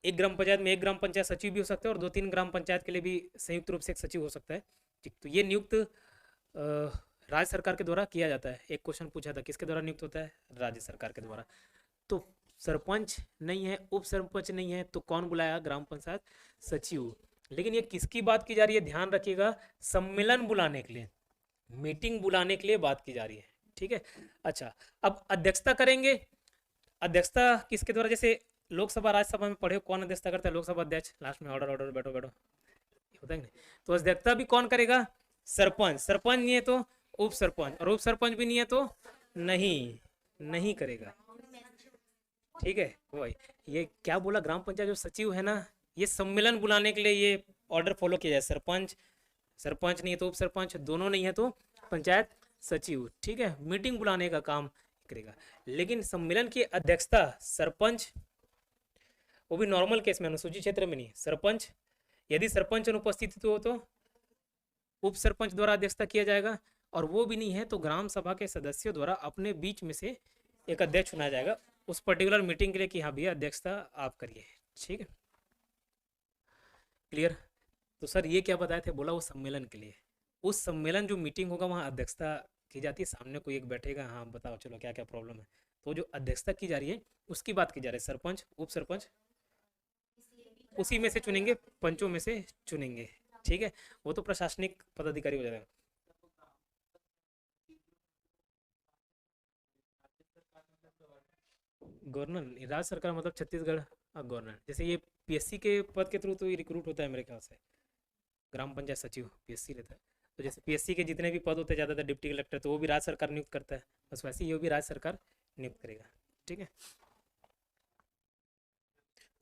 एक ग्राम पंचायत में एक ग्राम पंचायत सचिव भी हो सकता है और 2-3 ग्राम पंचायत के लिए भी संयुक्त रूप से एक सचिव हो सकता है। ठीक, तो ये नियुक्त राज्य सरकार के द्वारा किया जाता है। एक क्वेश्चन पूछा था, किसके द्वारा नियुक्त होता है? राज्य सरकार के द्वारा। तो सरपंच नहीं है, उप सरपंच नहीं है, तो कौन बुलाया? ग्राम पंचायत सचिव। लेकिन ये किसकी बात की जा रही है? ध्यान रखिएगा, सम्मेलन बुलाने के लिए, मीटिंग बुलाने के लिए बात की जा रही है। ठीक है, अच्छा, अब अध्यक्षता करेंगे। अध्यक्षता किसके द्वारा? जैसे लोकसभा राज्यसभा में पढ़े, कौन अध्यक्षता करता है? लोकसभा अध्यक्ष। लास्ट में ऑर्डर ऑर्डर बैठो बैठो होता है नहीं, तो अध्यक्षता भी कौन करेगा? सरपंच। सरपंच नहीं है तो उप सरपंच, और उप सरपंच भी नहीं है तो नहीं नहीं करेगा, ठीक है। वही ये क्या बोला, ग्राम पंचायत जो सचिव है ना, ये सम्मेलन बुलाने के लिए ये ऑर्डर फॉलो किया जाए। सरपंच, सरपंच नहीं है तो उप सरपंच, दोनों नहीं है तो पंचायत सचिव, ठीक है, मीटिंग बुलाने का काम करेगा। लेकिन सम्मेलन की अध्यक्षता सरपंच, वो भी नॉर्मल केस में, अनुसूचित क्षेत्र में नहीं, सरपंच, यदि सरपंच अनुपस्थित हो तो उप सरपंच द्वारा अध्यक्षता किया जाएगा, और वो भी नहीं है तो ग्राम सभा के सदस्यों द्वारा अपने बीच में से एक अध्यक्ष चुना जाएगा उस पर्टिकुलर मीटिंग के लिए कि हाँ भैया अध्यक्षता आप करिए, ठीक है, क्लियर। तो सर ये क्या बताए थे, बोला वो सम्मेलन के लिए, उस सम्मेलन जो मीटिंग होगा वहाँ अध्यक्षता की जाती है, सामने कोई एक बैठेगा, हाँ बताओ चलो क्या क्या प्रॉब्लम है, तो जो अध्यक्षता की जा रही है उसकी बात की जा रही है, सरपंच उप सरपंच उसी में से चुनेंगे, पंचों में से चुनेंगे, ठीक है, वो तो प्रशासनिक पदाधिकारी हो जाएगा। गवर्नर, राज्य सरकार मतलब छत्तीसगढ़ गवर्नर, जैसे ये पीएससी के पद के थ्रू तो ये रिक्रूट होता है मेरे ख्याल से, ग्राम पंचायत सचिव पीएससी रहता है, तो जैसे पीएससी के जितने भी पद होते हैं ज़्यादातर डिप्टी कलेक्टर, तो वो भी राज्य सरकार नियुक्त करता है, बस वैसे ही वो भी राज्य सरकार नियुक्त करेगा, ठीक है।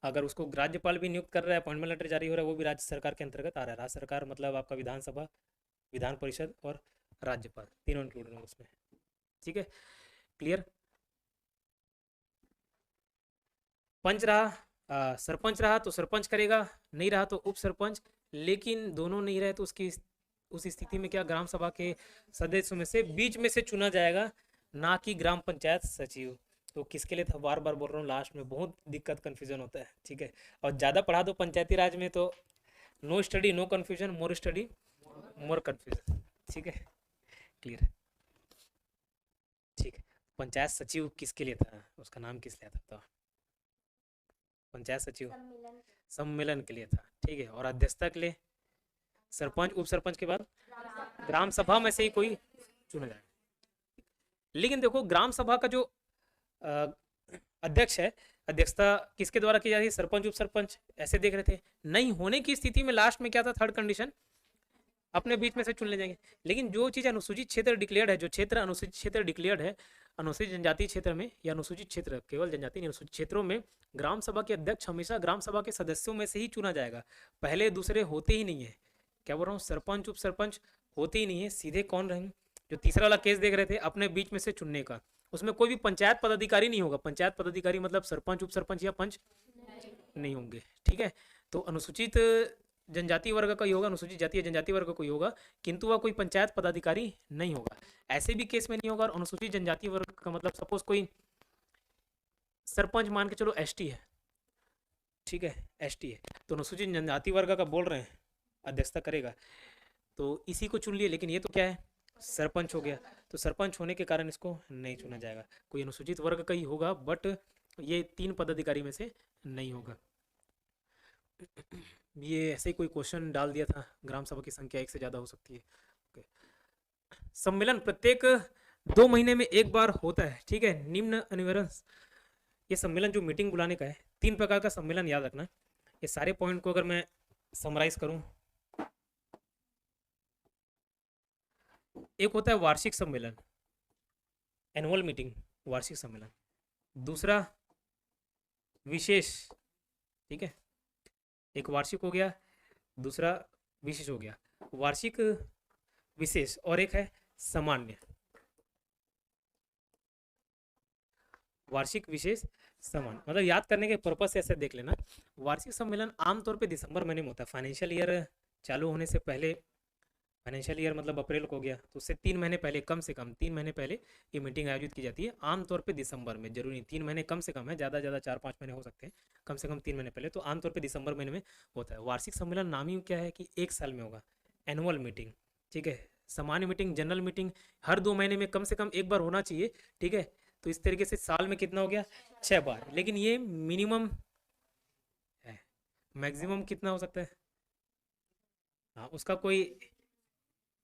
अगर उसको राज्यपाल भी नियुक्त कर रहा है, अपॉइंटमेंट लेटर जारी हो रहा है, वो भी राज्य सरकार के अंतर्गत आ रहा है। राज्य सरकार मतलब आपका विधानसभा, विधान परिषद और राज्यपाल, तीनों इंक्लूड हैं उसमें, ठीक है, क्लियर। पंच रहा, सरपंच रहा तो सरपंच करेगा, नहीं रहा तो उप सरपंच, लेकिन दोनों नहीं रहे तो उसकी उस स्थिति में क्या, ग्राम सभा के सदस्यों में से बीच में से चुना जाएगा, ना कि ग्राम पंचायत सचिव। तो किसके लिए था, बार बार बोल रहा हूँ, लास्ट में बहुत दिक्कत कन्फ्यूजन होता है, ठीक है, और ज़्यादा पढ़ा दो पंचायती राज में तो no study no confusion, more study more confusion, ठीक है, क्लियर, ठीक है। पंचायत सचिव किसके लिए था, उसका नाम किस लिए था, तो पंचायत सचिव सम्मेलन के लिए था, ठीक है, और अध्यक्षता के लिए सरपंच उप सरपंच के बाद ग्राम सभा में से ही कोई चुना जाए। लेकिन देखो ग्राम सभा का जो अध्यक्ष है, अध्यक्षता किसके द्वारा की जा रही है, सरपंच उप सरपंच, ऐसे देख रहे थे। नहीं होने की स्थिति में लास्ट में क्या था, थर्ड कंडीशन, अपने बीच में से चुन ले जाएंगे। लेकिन जो चीज अनुसूचित क्षेत्र डिक्लेयर्ड है, जो क्षेत्र अनुसूचित क्षेत्र डिक्लेयर्ड है, अनुसूचित जनजाति क्षेत्र में या अनुसूचित क्षेत्र, केवल जनजाति नहीं, अनुसूचित क्षेत्रों में ग्राम सभा के अध्यक्ष हमेशा ग्राम सभा के सदस्यों में से ही चुना जाएगा, पहले दूसरे होते ही नहीं है। क्या बोल रहा हूँ, सरपंच उप सरपंच होते ही नहीं है, सीधे कौन रहेंगे, जो तीसरा वाला केस देख रहे थे अपने बीच में से चुनने का, उसमें कोई भी पंचायत पदाधिकारी नहीं होगा। पंचायत पदाधिकारी मतलब सरपंच उप सरपंच या पंच नहीं होंगे, ठीक है। तो अनुसूचित जनजाति वर्ग का ही होगा, अनुसूचित जाति या जनजाति वर्ग का ही होगा, किंतु वह कोई पंचायत पदाधिकारी नहीं होगा। ऐसे भी केस में नहीं होगा। और अनुसूचित जनजाति वर्ग का मतलब सपोज कोई सरपंच मान के चलो एसटी है, ठीक है, एसटी है, तो अनुसूचित जनजाति वर्ग का बोल रहे हैं अध्यक्षता करेगा, तो इसी को चुन लिए। लेकिन ये तो क्या है, सरपंच हो गया, तो सरपंच होने के कारण इसको नहीं चुना जाएगा। कोई अनुसूचित वर्ग का ही होगा, बट ये 3 पदाधिकारी में से नहीं होगा। ये ऐसे ही कोई क्वेश्चन डाल दिया था, ग्राम सभा की संख्या 1 से ज़्यादा हो सकती है। सम्मेलन प्रत्येक 2 महीने में एक बार होता है, ठीक है। निम्न अनिवार्य, ये सम्मेलन जो मीटिंग बुलाने का है, 3 प्रकार का सम्मेलन याद रखना। ये सारे पॉइंट को अगर मैं समराइज करूं, एक होता है वार्षिक सम्मेलन, एनुअल मीटिंग, वार्षिक सम्मेलन। दूसरा विशेष, ठीक है, एक वार्षिक हो गया, दूसरा विशेष हो गया, वार्षिक विशेष, और एक है सामान्य, वार्षिक विशेष सामान्य। मतलब याद करने के पर्पज से ऐसे देख लेना। वार्षिक सम्मेलन आमतौर पे दिसंबर महीने में होता है, फाइनेंशियल ईयर चालू होने से पहले, फाइनेंशियल ईयर मतलब अप्रैल को हो गया, तो उससे 3 महीने पहले, कम से कम 3 महीने पहले ये मीटिंग आयोजित की जाती है। आमतौर पे दिसंबर में, जरूरी नहीं 3 महीने, कम से कम है, ज़्यादा 4-5 महीने हो सकते हैं, कम से कम 3 महीने पहले, तो आमतौर पे दिसंबर महीने में होता है। वार्षिक सम्मेलन नाम ही क्या है कि 1 साल में होगा, एनुअल मीटिंग, ठीक है। सामान्य मीटिंग, जनरल मीटिंग हर 2 महीने में कम से कम 1 बार होना चाहिए, ठीक है। तो इस तरीके से साल में कितना हो गया, 6 बार। लेकिन ये मिनिमम है, मैक्सिमम कितना हो सकता है, हाँ उसका कोई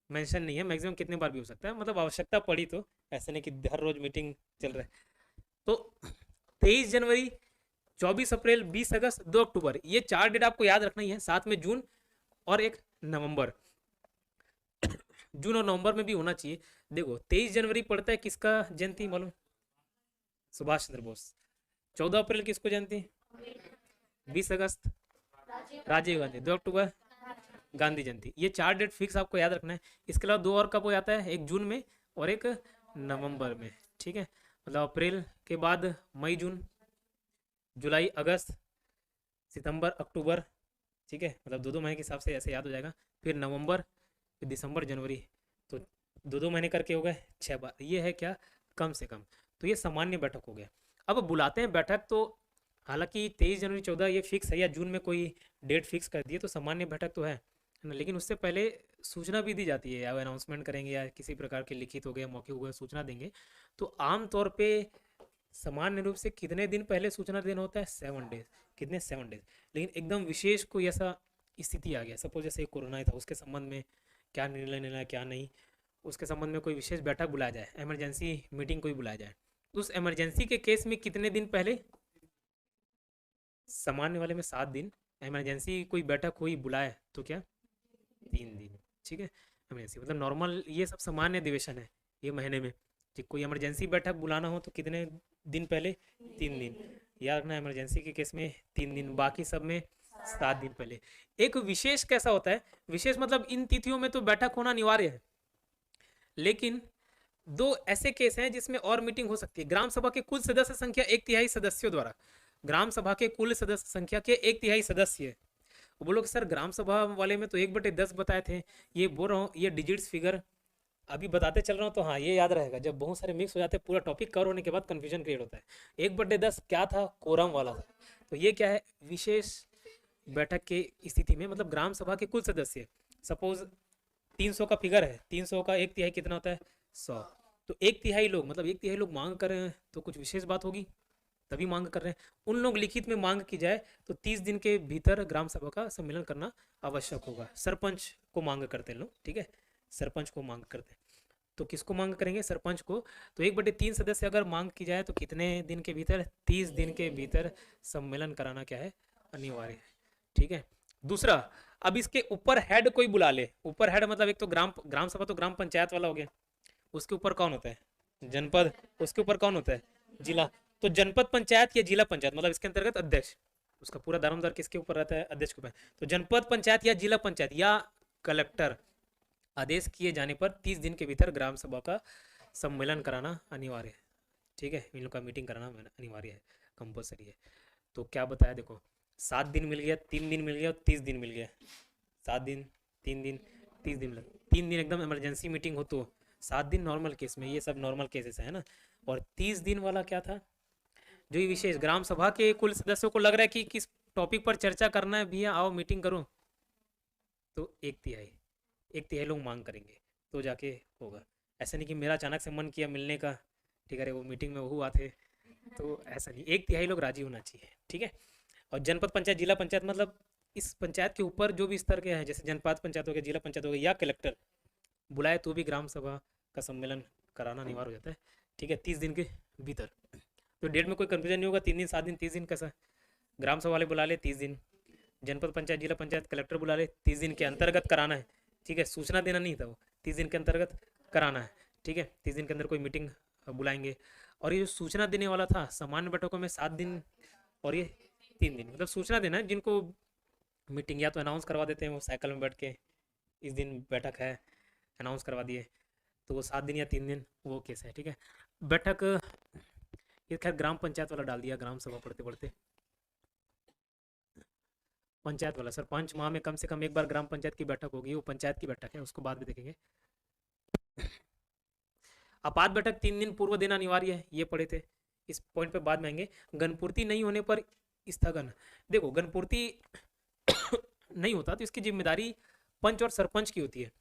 मेंशन नहीं है, मैक्सिमम कितने बार भी हो सकता है, मतलब आवश्यकता पड़ी तो, ऐसे नहीं कि हर रोज मीटिंग चल रहा है। तो 23 जनवरी, 24 अप्रैल, 20 अगस्त, 2 अक्टूबर, ये 4 डेट आपको याद रखना ही है। साथ में जून और 1 नवंबर, जून और नवंबर में भी होना चाहिए, देखो 23 जनवरी पड़ता है किसका जयंती मालूम? सुभाष चंद्र बोस। 14 अप्रैल किसको जयंती? 20 अगस्त राजीव गांधी। 2 अक्टूबर गांधी जयंती। ये 4 डेट फिक्स आपको याद रखना है। इसके अलावा 2 और कब हो जाता है, एक जून में और एक नवंबर में, ठीक है। मतलब अप्रैल के बाद मई जून, जुलाई अगस्त, सितंबर अक्टूबर, ठीक है। मतलब 2-2 महीने के हिसाब से ऐसे याद हो जाएगा। फिर नवंबर, फिर दिसंबर, जनवरी, तो 2-2 महीने करके हो गए 6 बार। ये है क्या, कम से कम। तो ये सामान्य बैठक हो गया। अब बुलाते हैं बैठक तो हालांकि 23 जनवरी 14 ये फिक्स है, या जून में कोई डेट फिक्स कर दिए तो सामान्य बैठक तो है ना, लेकिन उससे पहले सूचना भी दी जाती है, या अनाउंसमेंट करेंगे या किसी प्रकार के लिखित हो गए, मौखिक हो गए, सूचना देंगे। तो आमतौर पे सामान्य रूप से कितने दिन पहले सूचना देना होता है? 7 डेज। कितने? 7 डेज। लेकिन एकदम विशेष कोई ऐसा स्थिति आ गया, सपोज जैसे कोरोना ही था, उसके संबंध में क्या निर्णय लेना है क्या नहीं, उसके संबंध में कोई विशेष बैठक बुलाया जाए, इमरजेंसी मीटिंग कोई बुलाया जाए, तो उस इमरजेंसी के केस में कितने दिन पहले? सामान्य वाले में 7 दिन, इमरजेंसी कोई बैठक हुई बुलाए तो क्या 3 दिन, ठीक है। इमरजेंसी मतलब नॉर्मल, ये सब सामान्य अधिवेशन है ये महीने में। कि कोई इमरजेंसी बैठक बुलाना हो तो कितने दिन पहले? 3 दिन। याद रखना इमरजेंसी के केस में 3 दिन, बाकी सब में 7 दिन पहले। एक विशेष कैसा होता है? विशेष मतलब इन तिथियों में तो बैठक होना अनिवार्य है, लेकिन 2 ऐसे केस हैं जिसमें और मीटिंग हो सकती है। ग्राम सभा के कुल सदस्य संख्या 1/3 सदस्यों द्वारा, ग्राम सभा के कुल सदस्य संख्या के 1/3 सदस्य। वो बोलो कि सर ग्राम सभा वाले में तो 1/10 बताए थे, ये बोल रहा हूँ, ये डिजिट्स फिगर अभी बताते चल रहा हूँ, तो हाँ ये याद रहेगा। जब बहुत सारे मिक्स हो जाते हैं, पूरा टॉपिक कवर होने के बाद कंफ्यूजन क्रिएट होता है। 1/10 क्या था? कोरम वाला था। तो ये क्या है? विशेष बैठक के स्थिति में, मतलब ग्राम सभा के कुल सदस्य, सपोज 300 का फिगर है, 300 का 1/3 कितना होता है? 100। तो 1/3 लोग, मतलब 1/3 लोग मांग कर रहे हैं, तो कुछ विशेष बात होगी तभी मांग कर रहे हैं। उन लोग लिखित में मांग की जाए तो 30 दिन के भीतर ग्राम सभा का सम्मेलन करना आवश्यक होगा। सरपंच को मांग करते हैं लोग, ठीक है, सरपंच को मांग करते हैं। तो किसको मांग करेंगे? सरपंच को। तो 1/3 सदस्य अगर मांग की जाए तो कितने दिन के भीतर? 30 दिन के भीतर सम्मेलन कराना क्या है? अनिवार्य है, ठीक है। दूसरा, अब इसके ऊपर हेड कोई बुला ले। ऊपर हेड मतलब एक तो ग्राम सभा तो ग्राम पंचायत वाला हो गया, उसके ऊपर कौन होता है? जनपद। उसके ऊपर कौन होता है? जिला। तो जनपद पंचायत या जिला पंचायत, मतलब इसके अंतर्गत अध्यक्ष, उसका पूरा दारोमदार किसके ऊपर रहता है? अध्यक्ष के ऊपर। तो जनपद पंचायत या जिला पंचायत या कलेक्टर आदेश किए जाने पर 30 दिन के भीतर ग्राम सभा का सम्मेलन कराना अनिवार्य है, ठीक है। इन लोग का मीटिंग कराना अनिवार्य है, कंपलसरी है। तो क्या बताया, देखो 7 दिन मिल गया, 3 दिन मिल गया और 30 दिन मिल गया। 7 दिन, 3 दिन, 30 दिन मिला। 3 दिन एकदम इमरजेंसी मीटिंग हो तो, 7 दिन नॉर्मल केस में, ये सब नॉर्मल केसेस है ना। और 30 दिन वाला क्या था? जो ये विशेष ग्राम सभा के कुल सदस्यों को लग रहा है कि किस टॉपिक पर चर्चा करना है, भैया आओ मीटिंग करो, तो 1/3 लोग मांग करेंगे तो जाके होगा। ऐसा नहीं कि मेरा अचानक से मन किया मिलने का, ठीक है, वो मीटिंग में वो हुआ थे, तो ऐसा नहीं। 1/3 लोग राजी होना चाहिए, ठीक है। और जनपद पंचायत, जिला पंचायत, मतलब इस पंचायत के ऊपर जो भी स्तर के हैं, जैसे जनपद पंचायत हो गया, जिला पंचायत हो गया या कलेक्टर बुलाए तो भी ग्राम सभा का सम्मेलन कराना अनिवार्य हो जाता है, ठीक है, 30 दिन के भीतर। तो डेट में कोई कंफ्यूजन नहीं होगा। 3 दिन, 7 दिन, 30 दिन कैसा? ग्राम सभा वाले बुला ले 30 दिन, जनपद पंचायत, जिला पंचायत, कलेक्टर बुला ले 30 दिन के अंतर्गत कराना है, ठीक है। सूचना देना नहीं था, वो 30 दिन के अंतर्गत कराना है, ठीक है। 30 दिन के अंदर कोई मीटिंग बुलाएंगे। और ये जो सूचना देने वाला था, सामान्य बैठकों में 7 दिन और ये 3 दिन, मतलब सूचना देना है। जिनको मीटिंग या तो अनाउंस करवा देते हैं वो साइकिल में बैठ के, इस दिन बैठक है, अनाउंस करवा दिए, तो वो 7 दिन या 3 दिन वो केस है, ठीक है। बैठक ये खैर ग्राम पंचायत वाला डाल दिया, ग्राम सभा पढ़ते पढ़ते पंचायत वाला। सर 5 माह में कम से कम एक बार ग्राम पंचायत की बैठक होगी, वो पंचायत की बैठक है, उसको बाद में देखेंगे। आपात बैठक 3 दिन पूर्व देना अनिवार्य है, ये पढ़े थे, इस पॉइंट पे बाद में आएंगे। गणपूर्ति नहीं होने पर स्थगन। देखो गणपूर्ति नहीं होता तो इसकी जिम्मेदारी पंच और सरपंच की होती है।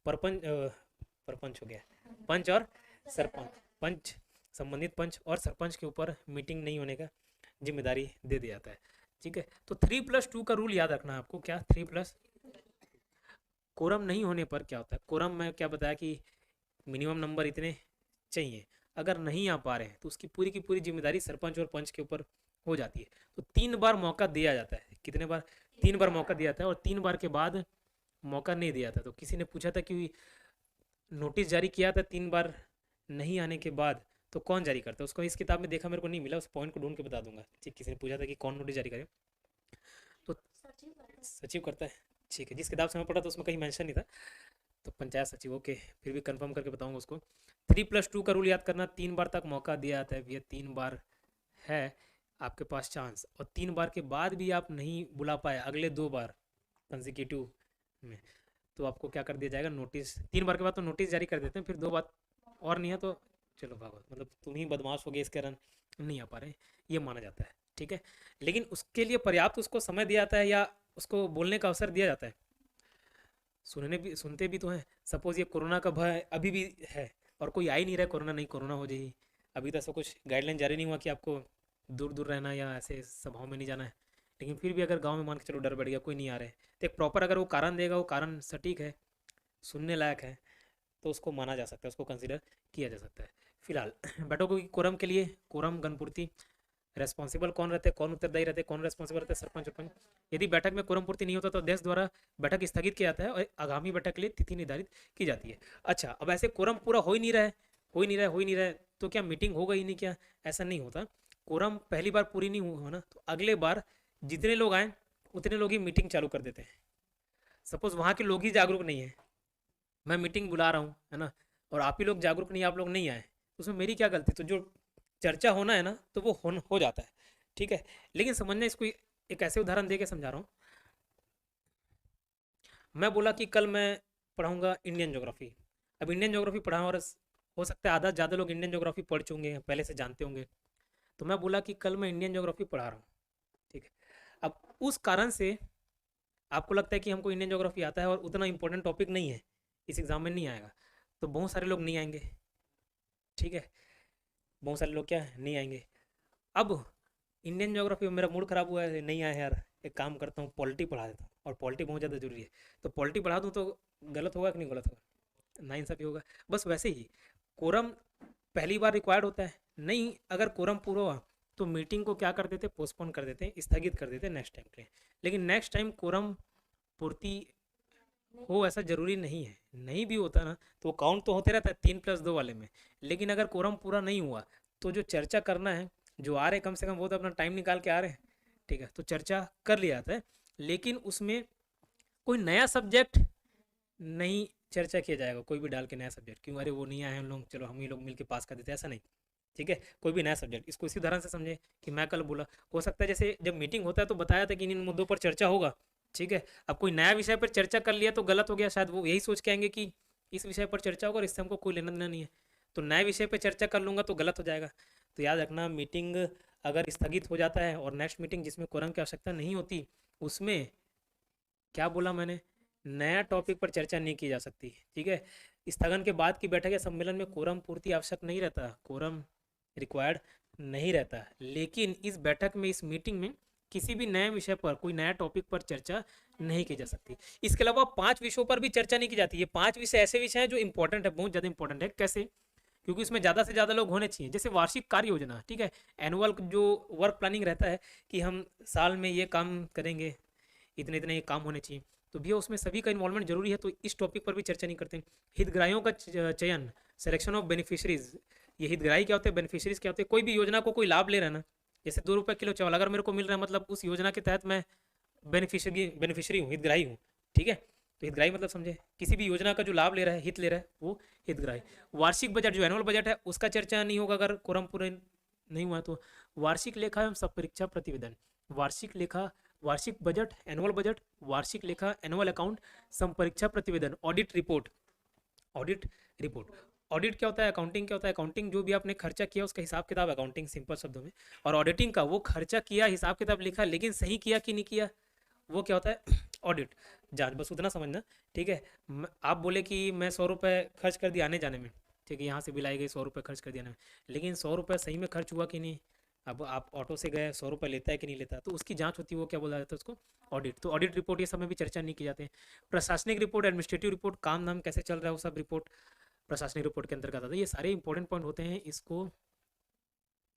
परपंच हो गया, पंच और सरपंच, पंच, संबंधित पंच और सरपंच के ऊपर मीटिंग नहीं होने का जिम्मेदारी दे दिया जाता है, ठीक है। तो 3+2 का रूल याद रखना है आपको। क्या? 3+। कोरम नहीं होने पर क्या होता है? कोरम में क्या बताया कि मिनिमम नंबर इतने चाहिए, अगर नहीं आ पा रहे हैं तो उसकी पूरी की पूरी जिम्मेदारी सरपंच और पंच के ऊपर हो जाती है। तो 3 बार मौका दिया जाता है। कितने बार? 3 बार मौका दिया जाता है, और 3 बार के बाद मौका नहीं दिया था। तो किसी ने पूछा था कि नोटिस जारी किया था 3 बार नहीं आने के बाद, तो कौन जारी करता है उसको? इस किताब में देखा, मेरे को नहीं मिला, उस पॉइंट को ढूंढ के बता दूंगा। ठीक, किसी ने पूछा था कि कौन नोटिस जारी करे, तो सचिव करता है। ठीक है, जिस किताब से मैं पढ़ा था उसमें कहीं मेंशन नहीं था, तो पंचायत सचिव। ओके, फिर भी कंफर्म करके बताऊंगा उसको। 3+2 का रूल याद करना, 3 बार तक मौका दिया जाता है भैया, 3 बार है आपके पास चांस, और 3 बार के बाद भी आप नहीं बुला पाए अगले 2 बार कंसेक्यूटिव में, तो आपको क्या कर दिया जाएगा, नोटिस। 3 बार के बाद तो नोटिस जारी कर देते हैं, फिर 2 बार और नहीं है तो चलो भागो, मतलब तुम ही बदमाश हो गए, इसके कारण नहीं आ पा रहे, ये माना जाता है। ठीक है, लेकिन उसके लिए पर्याप्त उसको समय दिया जाता है, या उसको बोलने का अवसर दिया जाता है। सुनते भी तो हैं। सपोज ये कोरोना का भय अभी भी है और कोई आ ही नहीं रहा है, कोरोना नहीं, कोरोना हो जाएगी, अभी तो ऐसा कुछ गाइडलाइन जारी नहीं हुआ कि आपको दूर दूर रहना या ऐसे सभाओं में नहीं जाना है, लेकिन फिर भी अगर गांव में मान के चलो डर बढ़ गया, कोई नहीं आ रहा है, तो एक प्रॉपर अगर वो कारण देगा, वो कारण सटीक है, सुनने लायक है, तो उसको माना जा सकता है, उसको कंसिडर किया जा सकता है। फिलहाल बैठकों की कोरम के लिए, कोरम गणपूर्ति, रेस्पॉन्सिबल कौन रहते हैं, कौन उत्तरदायी रहते हैं, कौन रेस्पॉन्सिबल रहते हैं, सरपंच सरपंच। यदि बैठक में कोरम पूर्ति नहीं होता तो अध्यक्ष द्वारा बैठक स्थगित किया जाता है और आगामी बैठक के लिए तिथि निर्धारित की जाती है। अच्छा, अब ऐसे कोरम पूरा हो ही नहीं रहा है, हो ही नहीं रहा है, हो ही नहीं रहा है, तो क्या मीटिंग होगा ही नहीं क्या? ऐसा नहीं होता। कोरम पहली बार पूरी नहीं हुआ ना, तो अगले बार जितने लोग आए उतने लोग ही मीटिंग चालू कर देते हैं। सपोज वहाँ के लोग ही जागरूक नहीं है, मैं मीटिंग बुला रहा हूँ, है ना, और आप ही लोग जागरूक नहीं, आप लोग नहीं आए, तो उसमें मेरी क्या गलती? तो जो चर्चा होना है ना, तो वो हो जाता है। ठीक है, लेकिन समझना, इसको एक ऐसे उदाहरण दे के समझा रहा हूँ। मैं बोला कि कल मैं पढ़ाऊंगा इंडियन ज्योग्राफी। अब इंडियन ज्योग्राफी पढ़ा, और हो सकता है आधा ज़्यादा लोग इंडियन ज्योग्राफी पढ़ चुके हैं, पहले से जानते होंगे, तो मैं बोला कि कल मैं इंडियन ज्योग्राफी पढ़ा रहा हूँ। ठीक है, अब उस कारण से आपको लगता है कि हमको इंडियन ज्योग्राफी आता है और उतना इंपॉर्टेंट टॉपिक नहीं है, इस एग्जाम में नहीं आएगा, तो बहुत सारे लोग नहीं आएंगे। ठीक है, बहुत सारे लोग क्या नहीं आएंगे। अब इंडियन ज्योग्राफी में मेरा मूड खराब हुआ है, नहीं आया यार, एक काम करता हूँ पॉलिटी पढ़ा देता हूँ, और पॉलिटी बहुत ज़्यादा जरूरी है, तो पॉलिटी पढ़ा दूँ तो गलत होगा कि नहीं गलत होगा? नाइंसाफी होगा। बस वैसे ही कोरम पहली बार रिक्वायर्ड होता है नहीं, अगर कोरम पूरा हुआ तो मीटिंग को क्या कर देते, पोस्टपोन कर देते, स्थगित कर देते नेक्स्ट टाइम के लिए। लेकिन नेक्स्ट टाइम कोरम पूर्ति हो ऐसा जरूरी नहीं है, नहीं भी होता ना तो काउंट तो होते रहता है 3+2 वाले में, लेकिन अगर कोरम पूरा नहीं हुआ तो जो चर्चा करना है, जो आ रहे कम से कम वो तो अपना टाइम निकाल के आ रहे हैं। ठीक है, तो चर्चा कर लिया जाता है, लेकिन उसमें कोई नया सब्जेक्ट नहीं चर्चा किया जाएगा, कोई भी डाल के नया सब्जेक्ट, क्यों अरे वो नहीं आए हम लोग, चलो हम ही लोग मिलके पास कर देते, ऐसा नहीं। ठीक है, कोई भी नया सब्जेक्ट, इसको इसी उदाहरण से समझे कि मैं कल बोला, हो सकता है जैसे जब मीटिंग होता है तो बताया था कि इन मुद्दों पर चर्चा होगा। ठीक है, अब कोई नया विषय पर चर्चा कर लिया तो गलत हो गया, शायद वो यही सोच के आएंगे कि इस विषय पर चर्चा होगा और इससे हमको कोई लेना देना नहीं है, तो नए विषय पर चर्चा कर लूँगा तो गलत हो जाएगा। तो याद रखना, मीटिंग अगर स्थगित हो जाता है और नेक्स्ट मीटिंग जिसमें कोरम की आवश्यकता नहीं होती, उसमें क्या बोला मैंने, नया टॉपिक पर चर्चा नहीं की जा सकती। ठीक है, स्थगन के बाद की बैठक या सम्मेलन में कोरम पूर्ति आवश्यक नहीं रहता, कोरम रिक्वायर्ड नहीं रहता, लेकिन इस बैठक में, इस मीटिंग में किसी भी नए विषय पर, कोई नया टॉपिक पर चर्चा नहीं की जा सकती। इसके अलावा 5 विषयों पर भी चर्चा नहीं की जाती। ये 5 विषय ऐसे विषय हैं जो इंपॉर्टेंट है, बहुत ज़्यादा इंपॉर्टेंट है। कैसे? क्योंकि उसमें ज़्यादा से ज़्यादा लोग होने चाहिए। जैसे वार्षिक कार्य योजना, ठीक है, एनुअल जो वर्क प्लानिंग रहता है कि हम साल में ये काम करेंगे, इतने इतने ये काम होने चाहिए, तो भैया उसमें सभी का इन्वॉल्वमेंट जरूरी है, तो इस टॉपिक पर भी चर्चा नहीं करते। हितग्राहियों का चयन, सिलेक्शन ऑफ बेनिफिशरीज, ये हितग्राही क्या होते हैं, बेनिफिशरीज क्या होते हैं? कोई भी योजना को कोई लाभ ले रहा है ना, जैसे 2 रुपये किलो चावल अगर मेरे को मिल रहा है, मतलब उस योजना के तहत मैं बेनिफिशरी हूँ, हितग्राही हूँ। ठीक है, तो हितग्राही मतलब समझे, किसी भी योजना का जो लाभ ले रहा है, हित ले रहा है, वो हितग्राही। वार्षिक बजट, जो एनुअल बजट है, उसका चर्चा नहीं होगा अगर कोरम पूरे नहीं हुआ तो। वार्षिक लेखा एवं संपरीक्षा प्रतिवेदन, वार्षिक लेखा, वार्षिक बजट, एनुअल बजट, वार्षिक लेखा, एनुअल अकाउंट, संपरीक्षा प्रतिवेदन, audit report. Audit report, audit क्या होता है, अकाउंटिंग क्या होता है? अकाउंटिंग जो भी आपने खर्चा किया उसका हिसाब किताब, अकाउंटिंग सिंपल शब्दों में। और ऑडिटिंग का, वो खर्चा किया, हिसाब किताब लिखा, लेकिन सही किया कि नहीं किया, वो क्या होता है? ऑडिट, जांच। बस उतना समझना। ठीक है, आप बोले कि मैं 100 रुपये खर्च कर दिया आने जाने में, ठीक है, यहाँ से बिलाई गई 100 रुपये खर्च कर दिया आने में, लेकिन 100 रुपये सही में खर्च हुआ कि नहीं? अब आप ऑटो से गए, 100 रुपये लेता है कि नहीं लेता, तो उसकी जांच होती है, वो क्या बोला जाता है उसको? ऑडिट। तो ऑडिट रिपोर्ट ये सब में भी चर्चा नहीं की जाती है। प्रशासनिक रिपोर्ट, एडमिनिस्ट्रेटिव रिपोर्ट, काम नाम कैसे चल रहा है, वो सब रिपोर्ट प्रशासनिक रिपोर्ट के अंतर्गत आता है। ये सारे इंपॉर्टेंट पॉइंट होते हैं, इसको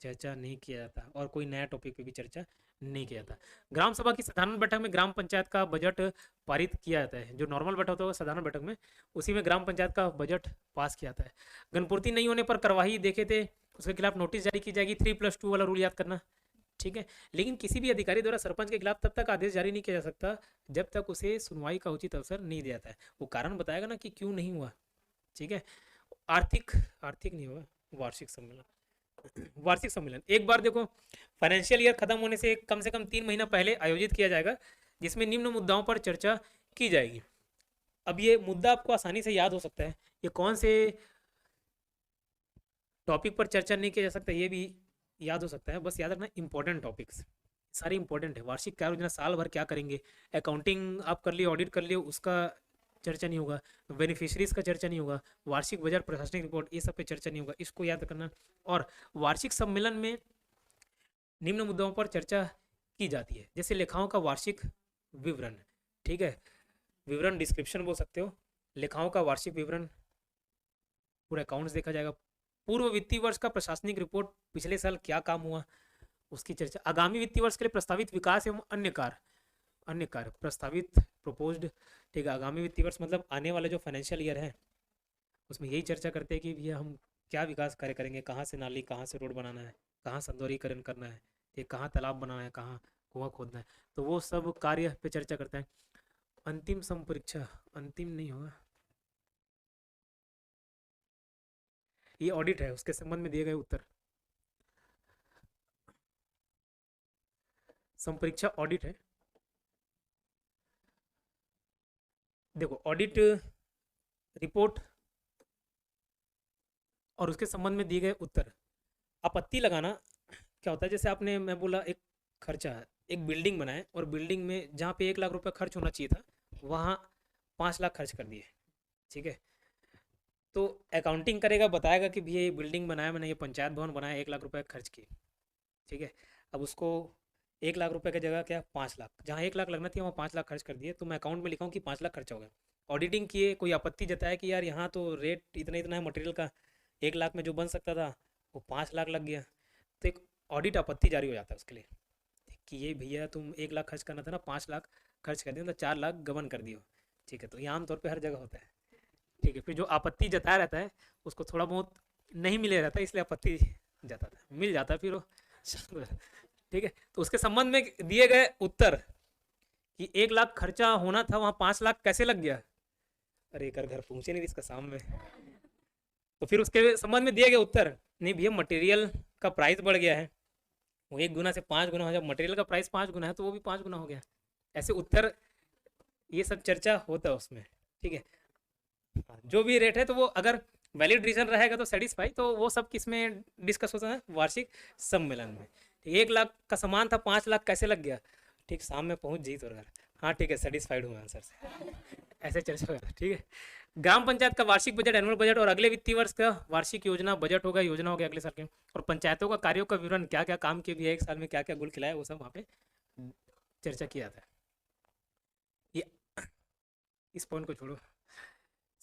चर्चा नहीं किया जाता, और कोई नया टॉपिक पे भी चर्चा नहीं किया जाता। ग्राम सभा की साधारण बैठक में ग्राम पंचायत का बजट पारित किया जाता है। जो नॉर्मल बैठक होता है साधारण बैठक में, उसी में ग्राम पंचायत का बजट पास किया जाता है। गणपूर्ति नहीं होने पर कार्यवाही देखे थे उसके खिलाफ नोटिस जारी की जाएगी। 3+2 वाला रूल याद करना, ठीक है। लेकिन किसी भी अधिकारी द्वारा सरपंच के खिलाफ तब तक आदेश जारी नहीं किया जा सकता जब तक उसे सुनवाई का उचित अवसर नहीं दिया जाता है। वो कारण बताएगा ना कि क्यों नहीं हुआ, ठीक है। आर्थिक आर्थिक नहीं हुआ, वार्षिक सम्मेलन। वार्षिक सम्मेलन एक बार देखो फाइनेंशियल ईयर खत्म होने से कम 3 महीना पहले आयोजित किया जाएगा, जिसमें निम्न मुद्दाओं पर चर्चा की जाएगी। अब ये मुद्दा आपको आसानी से याद हो सकता है, ये कौन से टॉपिक पर चर्चा नहीं किया जा सकता ये भी याद हो सकता है। बस याद रखना इंपॉर्टेंट टॉपिक्स सारे इंपॉर्टेंट है। वार्षिक कार्य योजना साल भर क्या करेंगे, अकाउंटिंग आप कर लिए, ऑडिट कर लिए, उसका चर्चा नहीं होगा। बेनिफिशरीज का चर्चा नहीं होगा। वार्षिक बजट, प्रशासनिक रिपोर्ट, ये सब पे चर्चा नहीं होगा, इसको याद करना। और वार्षिक सम्मेलन में निम्न मुद्दों पर चर्चा की जाती है, जैसे लेखाओं का वार्षिक विवरण, ठीक है। विवरण डिस्क्रिप्शन बोल सकते हो, लेखाओं का वार्षिक विवरण, पूरा अकाउंट्स देखा जाएगा। पूर्व वित्तीय वर्ष का प्रशासनिक रिपोर्ट, पिछले साल क्या काम हुआ उसकी चर्चा। आगामी वित्तीय वर्ष के लिए प्रस्तावित विकास एवं अन्य कार्य प्रस्तावित प्रपोज्ड, ठीक है। आगामी वित्तीय वर्ष मतलब आने वाला जो फाइनेंशियल ईयर है उसमें यही चर्चा करते हैं कि भैया हम क्या विकास कार्य करेंगे, कहाँ से नाली, कहाँ से रोड बनाना है, कहाँ सौंदर्यीकरण करना है, ठीक, कहाँ तालाब बनाना है, कहाँ कुआं खोदना है, तो वो सब कार्य पे चर्चा करते हैं। अंतिम संपरीक्षा, अंतिम नहीं होगा, ये ऑडिट है, उसके संबंध में दिए गए उत्तर। संपरीक्षा ऑडिट है। देखो ऑडिट रिपोर्ट और उसके संबंध में दिए गए उत्तर। आपत्ति लगाना क्या होता है, जैसे आपने, मैं बोला एक खर्चा है, एक बिल्डिंग बनाए और बिल्डिंग में जहाँ पे 1 लाख रुपए खर्च होना चाहिए था वहाँ 5 लाख खर्च कर दिए, ठीक है। तो अकाउंटिंग करेगा, बताएगा कि भैया ये बिल्डिंग बनाया मैंने, ये पंचायत भवन बनाया, 1 लाख रुपए खर्च किए, ठीक है। अब उसको 1 लाख रुपए की जगह क्या 5 लाख, जहाँ 1 लाख लगना थी वहाँ 5 लाख खर्च कर दिए, तो मैं अकाउंट में लिखाऊँ कि 5 लाख खर्चा हो गया। ऑडिटिंग किए, कोई आपत्ति जताया कि यार यहाँ तो रेट इतना इतना है मटेरियल का, 1 लाख में जो बन सकता था वो 5 लाख लग गया, तो एक ऑडिट आपत्ति जारी हो जाता है उसके लिए कि ये भैया तुम 1 लाख खर्च करना था ना, 5 लाख खर्च कर दिया, मतलब 4 लाख गबन कर दियो, ठीक है। तो ये आमतौर पर हर जगह होता है, ठीक है। फिर जो आपत्ति जताया रहता है उसको थोड़ा बहुत नहीं मिले रहता है, इसलिए आपत्ति जताता है, मिल जाता है फिर वो, ठीक है। तो उसके संबंध में दिए गए उत्तर कि 1 लाख खर्चा होना था वहां 5 लाख कैसे लग गया, अरे एक घर पहुंचे नहीं इसका शाम में। तो फिर उसके संबंध में दिए गए उत्तर, नहीं भैया मटेरियल का प्राइस बढ़ गया है, वो 1 गुना से 5 गुना हो, जब मटेरियल का प्राइस 5 गुना है तो वो भी 5 गुना हो गया, ऐसे उत्तर, ये सब चर्चा होता है उसमें, ठीक है। जो भी रेट है तो वो अगर वैलिड रीजन रहेगा तो सेटिस्फाई, तो वो सब किस में डिस्कस होता है, वार्षिक सम्मेलन में। 1 लाख का सामान था 5 लाख कैसे लग गया, ठीक, शाम में पहुंच जी तो घर, हाँ ठीक है सेटिस्फाइड हूँ आंसर से, ऐसे चर्चा होगा, ठीक है। ग्राम पंचायत का वार्षिक बजट, एनुअल बजट, और अगले वित्तीय वर्ष का वार्षिक योजना, बजट होगा, योजना होगा अगले साल के, और पंचायतों का कार्यों का विवरण, क्या क्या काम किए भी है एक साल में, क्या क्या गुल खिलाया, वो सब वहाँ पे चर्चा किया जाता है। ये इस पॉइंट को छोड़ो।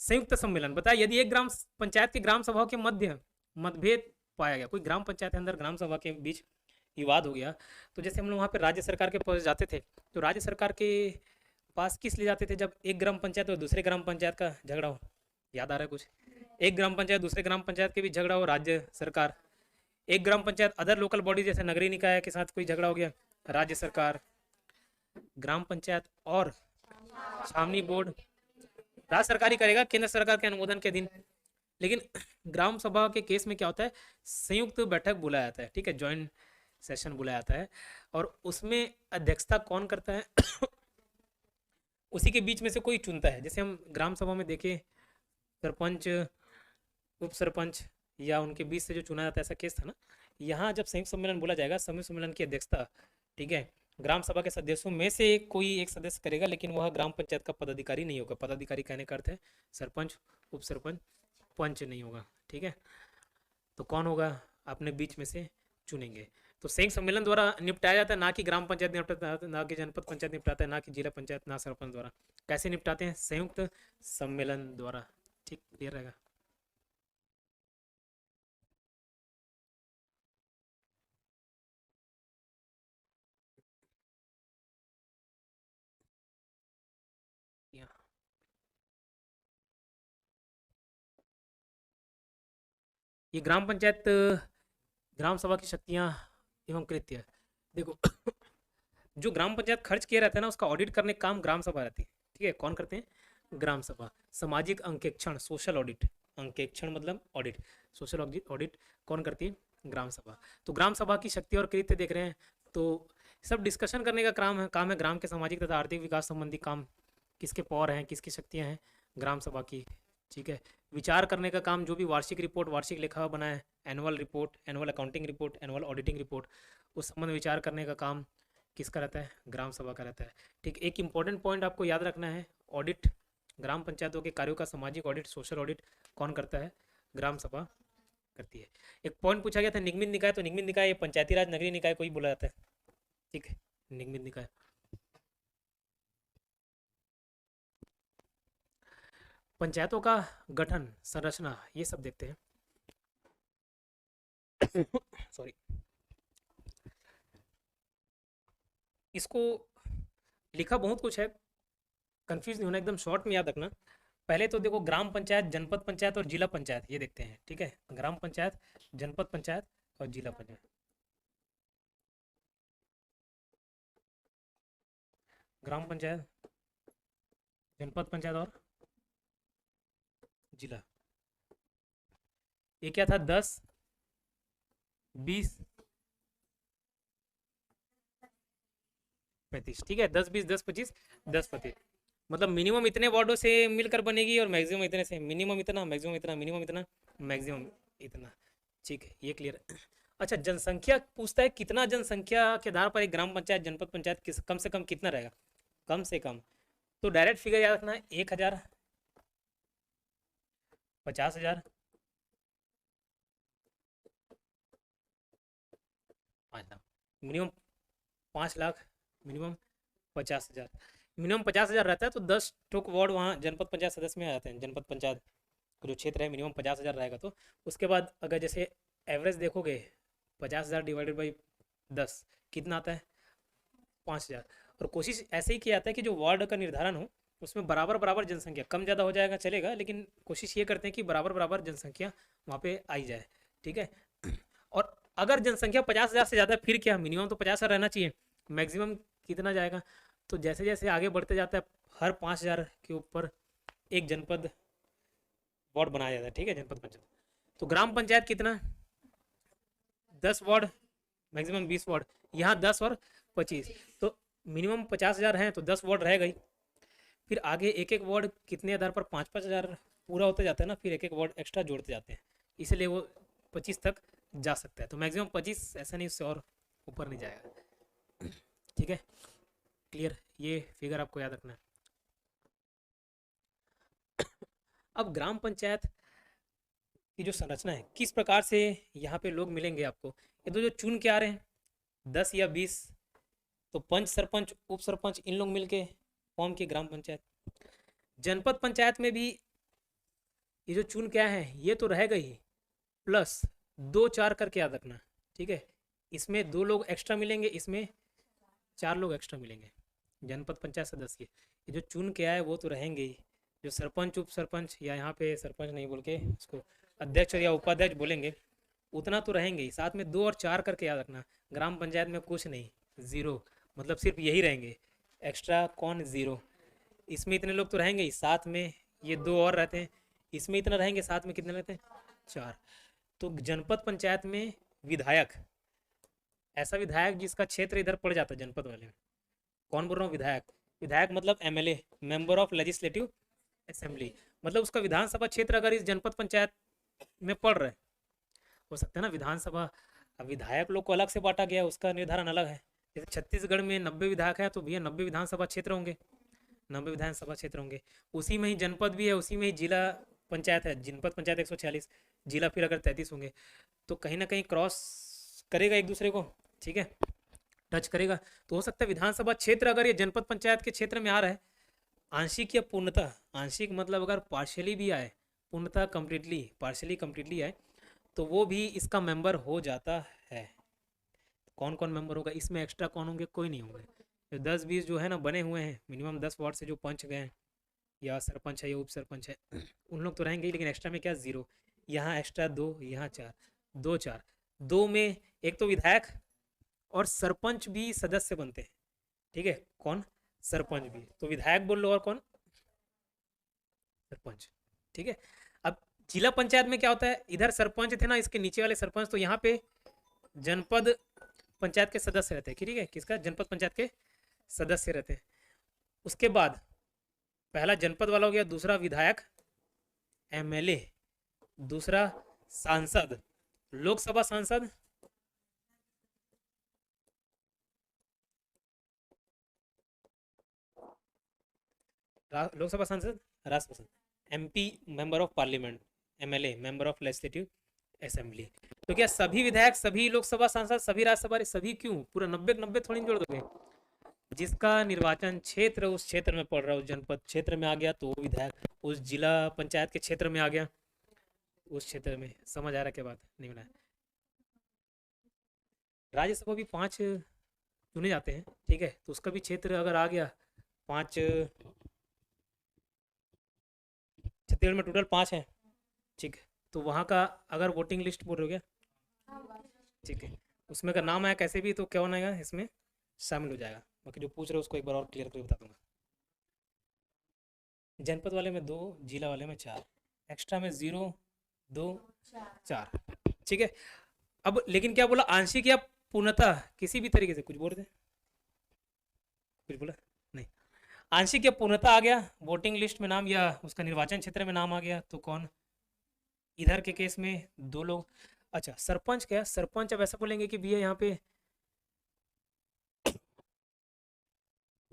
संयुक्त सम्मेलन बताया, यदि एक ग्राम पंचायत की ग्राम सभाओं के मध्य मतभेद पाया गया, कोई ग्राम पंचायत के अंदर ग्राम सभा के बीच विवाद हो गया, तो जैसे हम लोग वहाँ पे राज्य सरकार के पास जाते थे, तो राज्य सरकार के पास किस ले जाते थे जब एक ग्राम पंचायत और दूसरे ग्राम पंचायत का झगड़ा हो, याद आ रहा है कुछ, एक ग्राम पंचायत दूसरे ग्राम पंचायत के बीच झगड़ा हो, राज्य सरकार, एक ग्राम पंचायत अदर लोकल बॉडी जैसे नगरीय निकाय के साथ कोई झगड़ा हो गया, राज्य सरकार, ग्राम पंचायत और छावनी बोर्ड, राज्य सरकार ही करेगा केंद्र सरकार के अनुमोदन के अधीन। लेकिन ग्राम सभा के केस में क्या होता है, संयुक्त बैठक बुलाया जाता है, ठीक है, ज्वाइंट सेशन बुलाया जाता है, और उसमें अध्यक्षता कौन करता है उसी के बीच में से कोई चुनता है। जैसे हम ग्राम सभा में देखें सरपंच, उप सरपंच या उनके बीच से जो चुना जाता है, ऐसा केस था ना, यहाँ जब संयुक्त सम्मेलन बोला जाएगा, संयुक्त सम्मेलन की अध्यक्षता, ठीक है, ग्राम सभा के सदस्यों में से कोई एक सदस्य करेगा, लेकिन वह ग्राम पंचायत का पदाधिकारी नहीं होगा। पदाधिकारी कहने का अर्थ है सरपंच, उप सरपंच, पंच नहीं होगा, ठीक है। तो कौन होगा, अपने बीच में से चुनेंगे। तो संयुक्त सम्मेलन द्वारा निपटाया जाता है, ना कि ग्राम पंचायत निपटाता है, ना कि जनपद पंचायत निपटाता है, ना कि जिला पंचायत, ना सरपंच द्वारा। कैसे निपटाते हैं, संयुक्त सम्मेलन द्वारा, ठीक, क्लियर रहेगा। ये ग्राम पंचायत ग्राम सभा की शक्तियाँ एवं कृत्य। देखो जो ग्राम पंचायत खर्च किया रहता है ना, उसका ऑडिट करने का काम ग्राम सभा रहती है। ठीक है, कौन करते हैं? ग्राम सभा। सामाजिक अंकेक्षण, सोशल ऑडिट, अंकेक्षण मतलब ऑडिट, सोशल ऑडिट कौन करती है? ग्राम सभा। तो ग्राम सभा की शक्ति और कृत्य देख रहे हैं, तो सब डिस्कशन करने का काम है ग्राम के सामाजिक तथा आर्थिक विकास संबंधी काम किसके पावर हैं, किसकी शक्तियाँ हैं? ग्राम सभा की। ठीक है, विचार करने का काम, जो भी वार्षिक रिपोर्ट, वार्षिक लेखा बनाए, annual report, annual accounting report, annual auditing report, उस संबंध में विचार करने का काम किसका रहता है? ग्राम सभा का रहता है। ठीक, एक इंपॉर्टेंट पॉइंट आपको याद रखना है, ऑडिट, ग्राम पंचायतों के कार्यों का सामाजिक ऑडिट, सोशल ऑडिट कौन करता है? ग्राम सभा करती है। एक पॉइंट पूछा गया था निगमित निकाय, तो निगमित निकाय पंचायती राज नगरीय निकाय को ही बोला जाता है। ठीक है, निगमित निकाय। पंचायतों का गठन, संरचना, ये सब देखते हैं। सॉरी, इसको लिखा बहुत कुछ है, कंफ्यूज नहीं होना, एकदम शॉर्ट में याद रखना। पहले तो देखो ग्राम पंचायत, जनपद पंचायत और जिला पंचायत, ये देखते हैं। ठीक है, ग्राम पंचायत, जनपद पंचायत और जिला पंचायत। ग्राम पंचायत, जनपद पंचायत और जिला। ये क्या था? 10, 20, 35। ठीक है, 10, 20, 10, 25, 10, 25, मतलब मिनिमम इतने वार्डों से मिलकर बनेगी और मैक्सिमम इतने से, मिनिमम इतना, मैक्सिमम इतना, मिनिमम इतना, मैक्सिमम इतना। ठीक है, ये क्लियर है। अच्छा, जनसंख्या पूछता है, कितना जनसंख्या के आधार पर एक ग्राम पंचायत, जनपद पंचायत कम से कम कितना रहेगा? कम से कम, तो डायरेक्ट फिगर याद रखना है, 1000, 50,000, 5 lakh, minimum 5 lakh, minimum 50,000। Minimum 50,000 रहता है तो 10 ठोक वार्ड वहाँ जनपद पंचायत सदस्य में आ जाते हैं। जनपद पंचायत का जो क्षेत्र है मिनिमम 50,000 रहेगा। तो उसके बाद अगर जैसे एवरेज देखोगे, 50,000 डिवाइडेड बाई 10 कितना आता है? 5,000। और कोशिश ऐसे ही किया जाता है कि जो वार्ड का निर्धारण हो उसमें बराबर बराबर जनसंख्या, कम ज़्यादा हो जाएगा चलेगा, लेकिन कोशिश ये करते हैं कि बराबर बराबर जनसंख्या वहाँ पे आई जाए। ठीक है, और अगर जनसंख्या 50,000 से ज़्यादा, फिर क्या? मिनिमम तो 50,000 रहना चाहिए, मैक्सिमम कितना जाएगा? तो जैसे जैसे आगे बढ़ते जाता है, हर 5,000 के ऊपर एक जनपद वार्ड बनाया जाता है। ठीक है, जनपद पंचायत। तो ग्राम पंचायत कितना? 10 वार्ड, मैक्सिमम 20 वार्ड, यहाँ 10 और 25, तो मिनिमम 50,000 हैं तो 10 वार्ड रहेगा ही। फिर आगे एक एक वार्ड कितने आधार पर? 5,000 पूरा होता जाता है ना, फिर एक एक वार्ड एक्स्ट्रा जोड़ते जाते हैं, इसलिए वो 25 तक जा सकता है। तो मैक्सिमम 25, ऐसा नहीं, उससे और ऊपर नहीं जाएगा। ठीक है, क्लियर, ये फिगर आपको याद रखना है। अब ग्राम पंचायत की जो संरचना है, किस प्रकार से यहाँ पे लोग मिलेंगे आपको? ये तो जो चुन के आ रहे हैं 10 या 20, तो पंच, सरपंच, उप सरपंच, इन लोग मिलके फॉर्म की ग्राम पंचायत। जनपद पंचायत में भी ये जो चुन क्या है, ये तो रहेगा ही, प्लस 2, 4 करके याद रखना। ठीक है, इसमें 2 लोग एक्स्ट्रा मिलेंगे, इसमें 4 लोग एक्स्ट्रा मिलेंगे। जनपद पंचायत सदस्य, ये जो चुन के आए वो तो रहेंगे ही, जो सरपंच, उप सरपंच, या यहाँ पे सरपंच नहीं बोल के उसको अध्यक्ष या उपाध्यक्ष बोलेंगे, उतना तो रहेंगे ही। साथ में 2 और 4 करके याद रखना। ग्राम पंचायत में कुछ नहीं, 0, मतलब सिर्फ यही रहेंगे, एक्स्ट्रा कौन? 0। इसमें इतने लोग तो रहेंगे ही, साथ में ये 2 और रहते हैं, इसमें इतना रहेंगे, साथ में कितने रहते हैं? 4। तो जनपद पंचायत में विधायक, ऐसा विधायक जिसका क्षेत्र इधर पड़ जाता है जनपद वाले में, कौन बोल रहा हूँ? विधायक। विधायक मतलब MLA, member of legislative assembly, मतलब उसका विधानसभा क्षेत्र अगर इस जनपद पंचायत में पड़ रहा है, हो सकता है ना विधानसभा। अब विधायक लोग को अलग से बांटा गया है, उसका निर्धारण अलग है। जैसे छत्तीसगढ़ में 90 विधायक है, तो भैया 90 विधानसभा क्षेत्र होंगे, 90 विधानसभा क्षेत्र होंगे। उसी में ही जनपद भी है, उसी में ही जिला पंचायत है, जनपद पंचायत 146, जिला फिर अगर 33 होंगे, तो कहीं ना कहीं क्रॉस करेगा एक दूसरे को। ठीक है, टच करेगा। तो हो सकता है विधानसभा क्षेत्र अगर ये जनपद पंचायत के क्षेत्र में आ रहा है, आंशिक या पूर्णतः, आंशिक मतलब अगर पार्शियली भी आए, पूर्णतः कंप्लीटली, पार्शियली कंप्लीटली आए, तो वो भी इसका मेंबर हो जाता है। कौन कौन मेंबर होगा इसमें? एक्स्ट्रा कौन होंगे? कोई नहीं होंगे। जो 10-20 जो है ना बने हुए हैं, मिनिमम 10 वार्ड से जो पंच गए हैं, या सरपंच है या उप सरपंच है, उन लोग तो रहेंगे ही, लेकिन एक्स्ट्रा में क्या? 0। यहाँ एक्स्ट्रा 2, यहाँ 4, 2 4, 2 में एक तो विधायक और सरपंच भी सदस्य बनते हैं, ठीक है। कौन? सरपंच भी। तो विधायक बोल लो और कौन? सरपंच, ठीक है। अब जिला पंचायत में क्या होता है, इधर सरपंच थे ना, इसके नीचे वाले सरपंच, तो यहाँ पे जनपद पंचायत के सदस्य रहते हैं, ठीक है। किसका? जनपद पंचायत के सदस्य रहते हैं। उसके बाद पहला जनपद वाला हो गया, दूसरा विधायक एमएलए, दूसरा सांसद, लोकसभा सांसद, लोकसभा सांसद, राष्ट्रपति, MP member of parliament, MLA member of legislative assembly. तो क्या सभी विधायक, सभी लोकसभा सांसद, सभी राज्यसभा, सभी क्यों? पूरा 90 थोड़ी जोड़ दोगे। जिसका निर्वाचन क्षेत्र उस क्षेत्र में पड़ रहा है, उस जनपद क्षेत्र में आ गया तो वो विधायक, उस जिला पंचायत के क्षेत्र में आ गया, उस क्षेत्र में। समझ आ रहा क्या बात? नहीं मिला। राज्यसभा भी 5 चुने जाते हैं, ठीक है। तो उसका भी क्षेत्र अगर आ गया 5, छत्तीसगढ़ में टोटल 5 है, ठीक है। तो वहाँ का अगर वोटिंग लिस्ट बोल रहे हो क्या, ठीक है, उसमें अगर नाम आया कैसे भी तो क्या होना है, इसमें शामिल हो जाएगा। बाकी जो पूछ रहे हो उसको एक बार और क्लियर करके बता दूंगा। जनपद वाले में 2, जिला वाले में 4, एक्स्ट्रा में 0 2 4, ठीक है। अब लेकिन क्या बोला, आंशिक या पूर्णतः किसी भी तरीके से, कुछ बोल रहे थे, कुछ बोला नहीं, आंशिक या पूर्णतः आ गया वोटिंग लिस्ट में नाम, या उसका निर्वाचन क्षेत्र में नाम आ गया तो कौन? इधर के केस में 2 लोग। अच्छा, सरपंच क्या? सरपंच अब ऐसा बोलेंगे कि भैया यहाँ पे,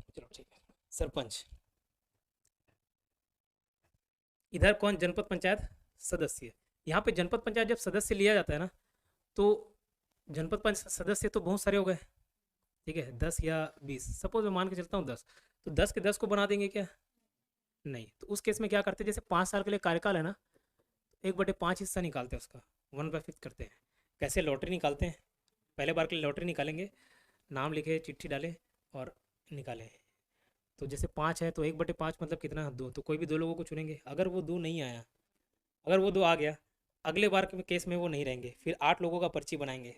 चलो ठीक है, सरपंच इधर कौन? जनपद पंचायत सदस्य। यहाँ पे जनपद पंचायत जब सदस्य लिया जाता है ना, तो जनपद पंचायत सदस्य तो बहुत सारे हो गए, ठीक है, 10 या 20, सपोज मैं मान के चलता हूँ 10, तो 10 के 10 को बना देंगे क्या? नहीं। तो उस केस में क्या करते हैं, जैसे 5 साल के लिए कार्यकाल है ना, 1/5 हिस्सा निकालते हैं उसका, 1/5 करते हैं। कैसे? लॉटरी निकालते हैं, पहले बार के लिए लॉटरी निकालेंगे, नाम लिखे, चिट्ठी डाले और निकाले। तो जैसे 5 है तो 1/5 मतलब कितना? 2। तो कोई भी 2 लोगों को चुनेंगे। अगर वो 2 नहीं आया, अगर वो 2 आ गया, अगले बार के केस में वो नहीं रहेंगे, फिर 8 लोगों का पर्ची बनाएंगे,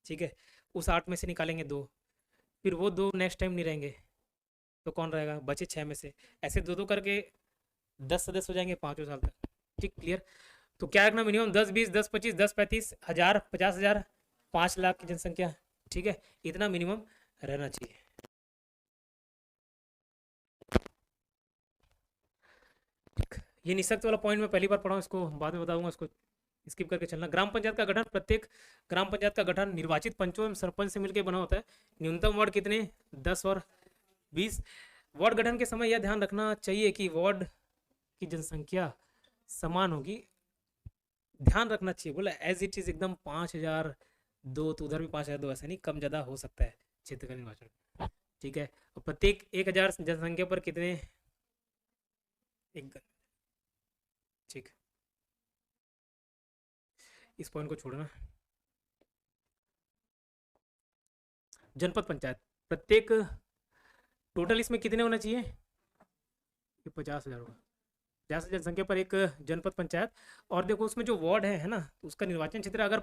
ठीक है। उस 8 में से निकालेंगे 2, फिर वो 2 नेक्स्ट टाइम नहीं रहेंगे, तो कौन रहेगा? बचे 6 में से। ऐसे 2-2 करके 10 सदस्य हो जाएंगे 5 साल तक, ठीक, क्लियर। तो क्या रखना? मिनिमम 10 20 10 25 10 35 1000 50,000 5 लाख की जनसंख्या, ठीक है, इतना मिनिमम रहना चाहिए। ये निःशक्त वाला पॉइंट मैं पहली बार पढ़ा हूँ, इसको बाद में बताऊंगा, इसको स्किप करके चलना। ग्राम पंचायत का गठन, प्रत्येक ग्राम पंचायत का गठन निर्वाचित पंचों एवं सरपंच से मिलकर बना होता है। न्यूनतम वार्ड कितने? 10 और 20। वार्ड गठन के समय यह ध्यान रखना चाहिए कि वार्ड की जनसंख्या समान होगी, ध्यान रखना चाहिए। बोला एज इट इज एकदम 5002, तो उधर भी 5002, ऐसा नहीं, कम ज़्यादा हो सकता है क्षेत्र का निर्वाचन, ठीक है। और प्रत्येक 1000 जनसंख्या पर कितने? एक, ठीक, इस पॉइंट को छोड़ना। जनपद पंचायत, प्रत्येक टोटल इसमें कितने होना चाहिए? 50,000 होगा, 50,000 जनसंख्या पर एक जनपद पंचायत। और देखो उसमें जो वार्ड है ना, उसका निर्वाचन क्षेत्र अगर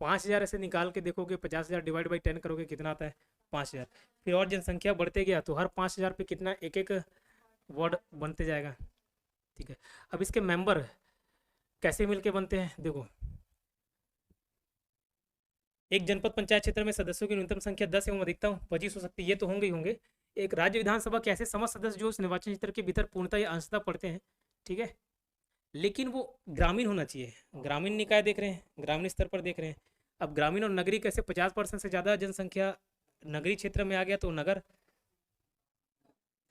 5,000 ऐसे निकाल के देखोगे, 50,000 डिवाइड बाई 10 करोगे, कितना आता है? 5,000। फिर और जनसंख्या बढ़ते गया तो हर 5,000 पे कितना एक एक वार्ड बनते जाएगा, ठीक है। अब इसके मेंबर कैसे मिलके बनते हैं? देखो, एक जनपद पंचायत क्षेत्र में सदस्यों की न्यूनतम संख्या 10 एवं अधिकतम 25 हो सकती है, ये तो होंगे ही होंगे। एक राज्य विधानसभा के ऐसे समस्त सदस्य जो उस निर्वाचन क्षेत्र के भीतर पूर्णतः या अंशतः पड़ते हैं, ठीक है, लेकिन वो ग्रामीण होना चाहिए। ग्रामीण निकाय देख रहे हैं, ग्रामीण स्तर पर देख रहे हैं। अब ग्रामीण और नगरीय कैसे? 50% से ज़्यादा जनसंख्या नगरीय क्षेत्र में आ गया तो नगर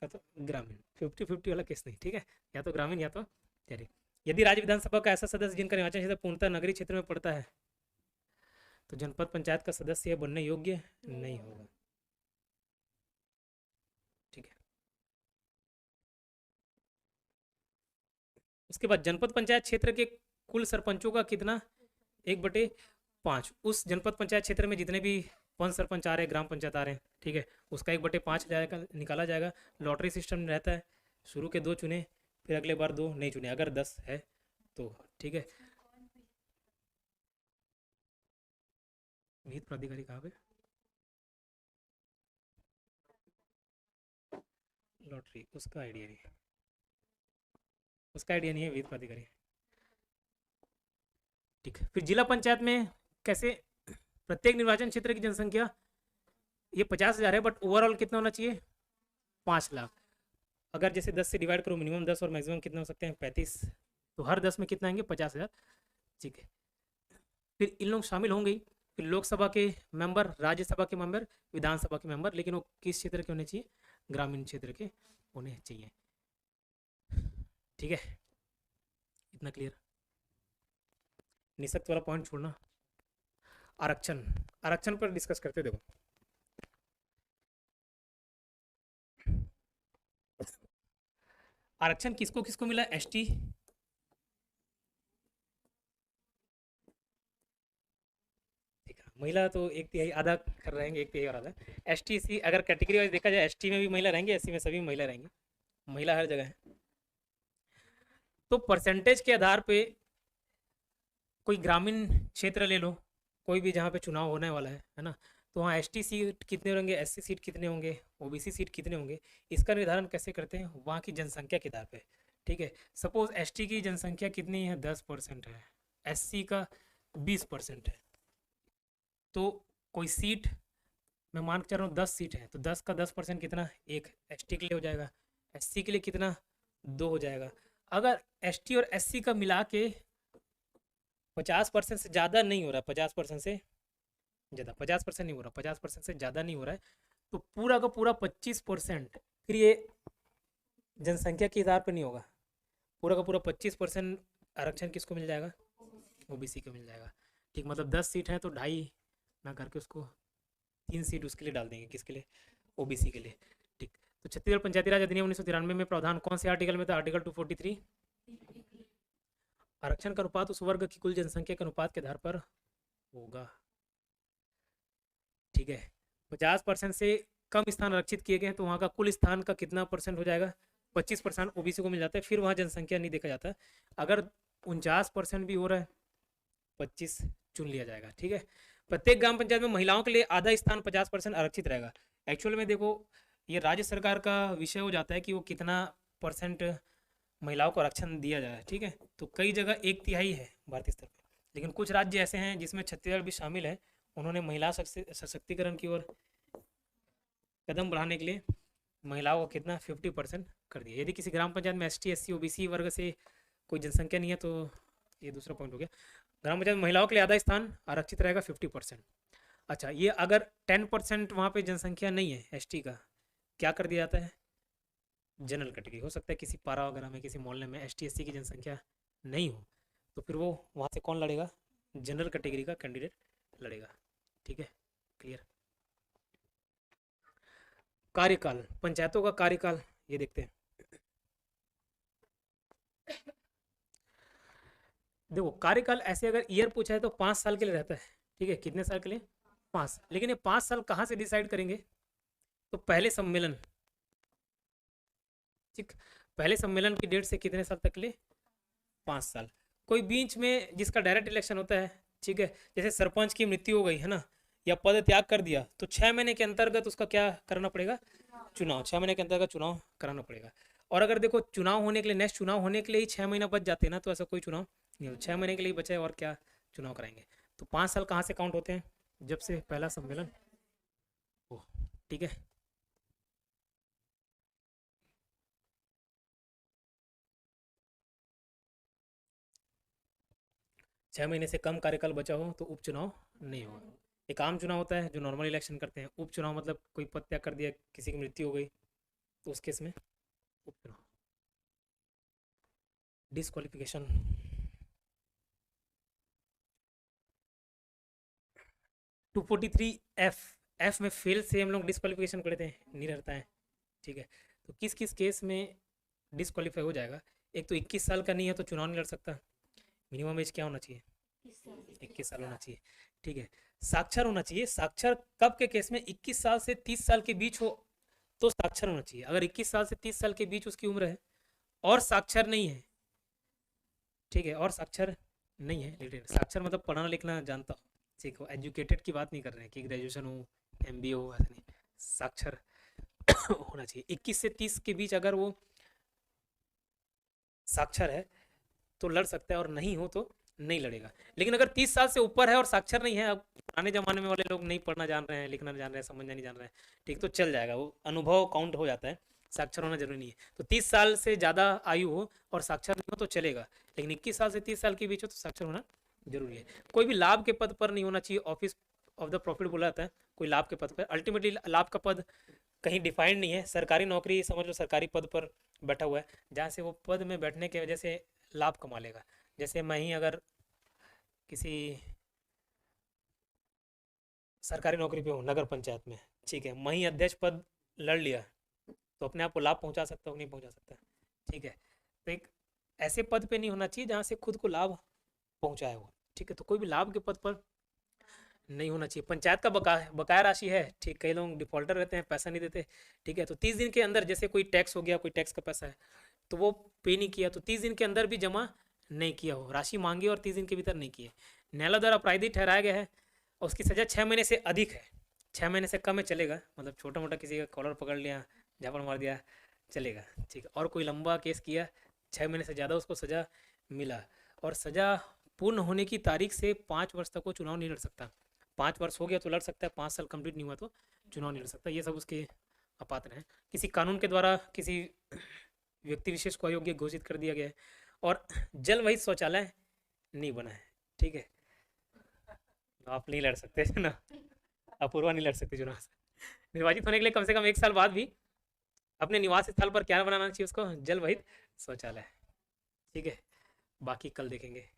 का, तो ग्रामीण। 50-50 वाला केस नहीं, ठीक है, या तो ग्रामीण या तो शहरी। यदि राज्य विधानसभा का ऐसा सदस्य जिनका निर्वाचन क्षेत्र पूर्णतः नगरीय क्षेत्र में पड़ता है, तो जनपद पंचायत का सदस्य बनने योग्य नहीं होगा, ठीक है। उसके बाद जनपद पंचायत क्षेत्र के कुल सरपंचों का कितना? 1/5। उस जनपद पंचायत क्षेत्र में जितने भी पंच सरपंच आ रहे हैं, ग्राम पंचायत आ रहे हैं, ठीक है, उसका 1/5 जाएगा, निकाला जाएगा। लॉटरी सिस्टम रहता है, शुरू के 2 चुने, फिर अगले बार 2 नहीं चुने, अगर 10 है तो, ठीक है। विहित प्राधिकारी कहाँ पे? लॉटरी, उसका आइडिया नहीं, उसका आइडिया नहीं है विहित प्राधिकारी। ठीक है, फिर जिला पंचायत में कैसे? प्रत्येक निर्वाचन क्षेत्र की जनसंख्या ये 50,000 है, बट ओवरऑल कितना होना चाहिए? 5 लाख। अगर जैसे 10 से डिवाइड करो, मिनिमम 10 और मैक्सिमम कितना हो सकते हैं? 35। तो हर 10 में कितना आएंगे? 50,000। ठीक है, फिर इन लोग शामिल होंगे। फिर लोकसभा के मेंबर, राज्यसभा के मेंबर, विधानसभा के मेंबर, लेकिन वो किस क्षेत्र के होने चाहिए? ग्रामीण क्षेत्र के होने चाहिए। ठीक है, इतना क्लियर? निःशक्त वाला पॉइंट छोड़ना। आरक्षण, आरक्षण पर डिस्कस करते। देखो आरक्षण किसको किसको मिला? एसटी, महिला तो 1/3 आधा कर रहेंगे, 1/3 और आधा। एसटी सी अगर कैटेगरी वाइज देखा जाए, एसटी में भी महिला रहेंगे, एससी में सभी महिला रहेंगी, महिला हर जगह है। तो परसेंटेज के आधार पे कोई ग्रामीण क्षेत्र ले लो, कोई भी जहाँ पे चुनाव होने वाला है ना, तो वहाँ एसटी सीट कितने होंगे, एससी सीट कितने होंगे, ओबीसी सीट कितने होंगे, इसका निर्धारण कैसे करते हैं? वहाँ की जनसंख्या के आधार पे। ठीक है, सपोज एसटी की जनसंख्या कितनी है? 10% है, एससी का 20% है, तो कोई सीट मैं मान के चल रहा हूँ 10 सीट है, तो 10 का 10% कितना? 1 एसटी के लिए हो जाएगा, एससी के लिए कितना? 2 हो जाएगा। अगर एसटी और एससी का मिला के 50% से ज़्यादा नहीं हो रहा है, 50% से ज़्यादा, 50% नहीं हो रहा, 50% से ज़्यादा नहीं हो रहा है, तो पूरा का पूरा 25%, फिर ये जनसंख्या के आधार पर नहीं होगा, पूरा का पूरा 25% आरक्षण किसको मिल जाएगा? ओबीसी को मिल जाएगा। ठीक, मतलब 10 सीट हैं तो 2.5 ना करके उसको 3 सीट उसके लिए डाल देंगे, किसके लिए? ओबीसी के लिए। ठीक, तो छत्तीसगढ़ पंचायती राज अधिनियम 1993 में प्रावधान कौन से आर्टिकल में था? आर्टिकल 243। आरक्षण का अनुपात उस वर्ग की कुल जनसंख्या के अनुपात के आधार पर होगा। ठीक है, 50% से कम स्थान आरक्षित किए गए हैं, तो वहाँ का कुल स्थान का कितना परसेंट हो जाएगा? 25% ओबीसी को मिल जाता है, फिर वहाँ जनसंख्या नहीं देखा जाता। अगर 49% भी हो रहा है, 25 चुन लिया जाएगा। ठीक है, प्रत्येक ग्राम पंचायत में महिलाओं के लिए आधा स्थान 50% आरक्षित रहेगा। एक्चुअल में देखो, ये राज्य सरकार का विषय हो जाता है कि वो कितना परसेंट महिलाओं को आरक्षण दिया जाए। ठीक है, तो कई जगह 1/3 है भारतीय स्तर पर, लेकिन कुछ राज्य ऐसे हैं जिसमें छत्तीसगढ़ भी शामिल है, उन्होंने महिला सशक्तिकरण की ओर कदम बढ़ाने के लिए महिलाओं को कितना? 50% कर दिया। यदि किसी ग्राम पंचायत में एसटी, एससी, ओबीसी वर्ग से कोई जनसंख्या नहीं है, तो ये दूसरा पॉइंट हो गया। ग्राम पंचायत में महिलाओं के लिए आधा स्थान आरक्षित रहेगा, 50%। अच्छा, ये अगर 10% वहाँ पे जनसंख्या नहीं है एसटी का, क्या कर दिया जाता है? General category. हो सकता है किसी पारा वगैरह में, किसी मोहल्ले में एसटी एससी की जनसंख्या नहीं हो, तो फिर वो वहाँ से कौन लड़ेगा? जनरल कैटेगरी का कैंडिडेट लड़ेगा। ठीक है, क्लियर? कार्यकाल, पंचायतों का कार्यकाल ये देखते हैं। देखो कार्यकाल ऐसे अगर ईयर पूछा है तो 5 साल के लिए रहता है। ठीक है, कितने साल के लिए? 5। लेकिन ये 5 साल कहाँ से डिसाइड करेंगे? तो पहले सम्मेलन। ठीक, पहले सम्मेलन की डेट से कितने साल तक के लिए? 5 साल। कोई बीच में जिसका डायरेक्ट इलेक्शन होता है, ठीक है, जैसे सरपंच की मृत्यु हो गई है ना, या पद त्याग कर दिया, तो 6 महीने के अंतर्गत उसका क्या करना पड़ेगा? चुनाव। 6 महीने के अंतर्गत चुनाव कराना पड़ेगा। और अगर देखो चुनाव होने के लिए, नेक्स्ट चुनाव होने के लिए ही 6 महीना बच जाते हैं ना, तो ऐसा कोई चुनाव नहीं हो, 6 महीने के लिए बचा है और क्या चुनाव कराएंगे? तो 5 साल कहाँ से काउंट होते हैं? जब से पहला सम्मेलन हो। ठीक है, छः महीने से कम कार्यकाल बचा हो तो उपचुनाव नहीं होगा। एक आम चुनाव होता है जो नॉर्मल इलेक्शन करते हैं। उपचुनाव मतलब कोई पद त्याग कर दिया, किसी की मृत्यु हो गई, तो उस केस में उपचुनाव। डिस्क्वालिफिकेशन, टू 43F, एफ में फेल से हम लोग डिस्क्वालिफिकेशन करते हैं, नहीं रहता है। ठीक है, तो किस किस केस में डिस्क्वालीफाई हो जाएगा? एक तो 21 साल का नहीं है तो चुनाव नहीं लड़ सकता। मिनिमम एज क्या होना चाहिए? 21 साल होना चाहिए। ठीक है, साक्षर होना चाहिए। साक्षर कब के केस में? 21 साल से 30 साल के बीच हो तो साक्षर होना चाहिए। अगर 21 साल से 30 साल के बीच उसकी उम्र है और साक्षर नहीं है, ठीक है, और साक्षर नहीं है, लेकिन साक्षर मतलब पढ़ना लिखना जानता हो, ठीक है, एजुकेटेड की बात नहीं कर रहे हैं कि ग्रेजुएशन हो, MBA हो, ऐसा नहीं, साक्षर होना चाहिए। 21 से 30 के बीच अगर वो साक्षर है तो लड़ सकता है, और नहीं हो तो नहीं लड़ेगा। लेकिन अगर 30 साल से ऊपर है और साक्षर नहीं है, अब पुराने जमाने में वाले लोग नहीं पढ़ना जान रहे हैं, लिखना जान रहे हैं, समझना नहीं जान रहे हैं, ठीक, तो चल जाएगा, वो अनुभव काउंट हो जाता है, साक्षर होना जरूरी नहीं है। तो 30 साल से ज़्यादा आयु हो और साक्षर नहीं हो तो चलेगा, लेकिन 21 साल से 30 साल के बीच हो तो साक्षर होना जरूरी है। कोई भी लाभ के पद पर नहीं होना चाहिए, ऑफिस ऑफ द प्रॉफिट बोला जाता है, कोई लाभ के पद पर। अल्टीमेटली लाभ का पद कहीं डिफाइंड नहीं है, सरकारी नौकरी समझ लो, सरकारी पद पर बैठा हुआ है, जहाँ से वो पद में बैठने की वजह से लाभ कमा लेगा। जैसे मैं ही अगर किसी सरकारी नौकरी पे हूँ नगर पंचायत में, ठीक है, मैं ही अध्यक्ष पद लड़ लिया, तो अपने आप को लाभ पहुंचा सकता हूँ, नहीं पहुंचा सकता, ठीक है। तो एक ऐसे पद पे नहीं होना चाहिए जहाँ से खुद को लाभ पहुंचाया हो, ठीक है। तो कोई भी लाभ के पद पर नहीं होना चाहिए। पंचायत का बकाया राशि है, ठीक, कई लोग डिफॉल्टर रहते हैं, पैसा नहीं देते, ठीक है, तो 30 दिन के अंदर, जैसे कोई टैक्स हो गया, कोई टैक्स का पैसा है तो वो पे नहीं किया, तो 30 दिन के अंदर भी जमा नहीं किया हो, राशि मांगी और 30 दिन के भीतर नहीं किए, न्यायालय द्वारा अपराधी ठहराया गया है और उसकी सज़ा 6 महीने से अधिक है, 6 महीने से कम है चलेगा, मतलब छोटा मोटा किसी का कॉलर पकड़ लिया, झापड़ मार दिया, चलेगा, ठीक है। और कोई लंबा केस किया, 6 महीने से ज़्यादा उसको सज़ा मिला, और सज़ा पूर्ण होने की तारीख से 5 वर्ष तक वो चुनाव नहीं लड़ सकता। 5 वर्ष हो गया तो लड़ सकता है, 5 साल कंप्लीट नहीं हुआ तो चुनाव नहीं लड़ सकता। ये सब उसके अपात्र हैं। किसी कानून के द्वारा किसी व्यक्ति विशेष को अयोग्य घोषित कर दिया गया है, और जल वही शौचालय नहीं बना है, ठीक है, आप नहीं लड़ सकते ना, अपूर्वा नहीं लड़ सकते चुनाव से। निर्वाचित होने के लिए कम से कम 1 साल बाद भी अपने निवास स्थल पर क्या बनाना चाहिए उसको, जल वहित शौचालय, ठीक है। बाकी कल देखेंगे।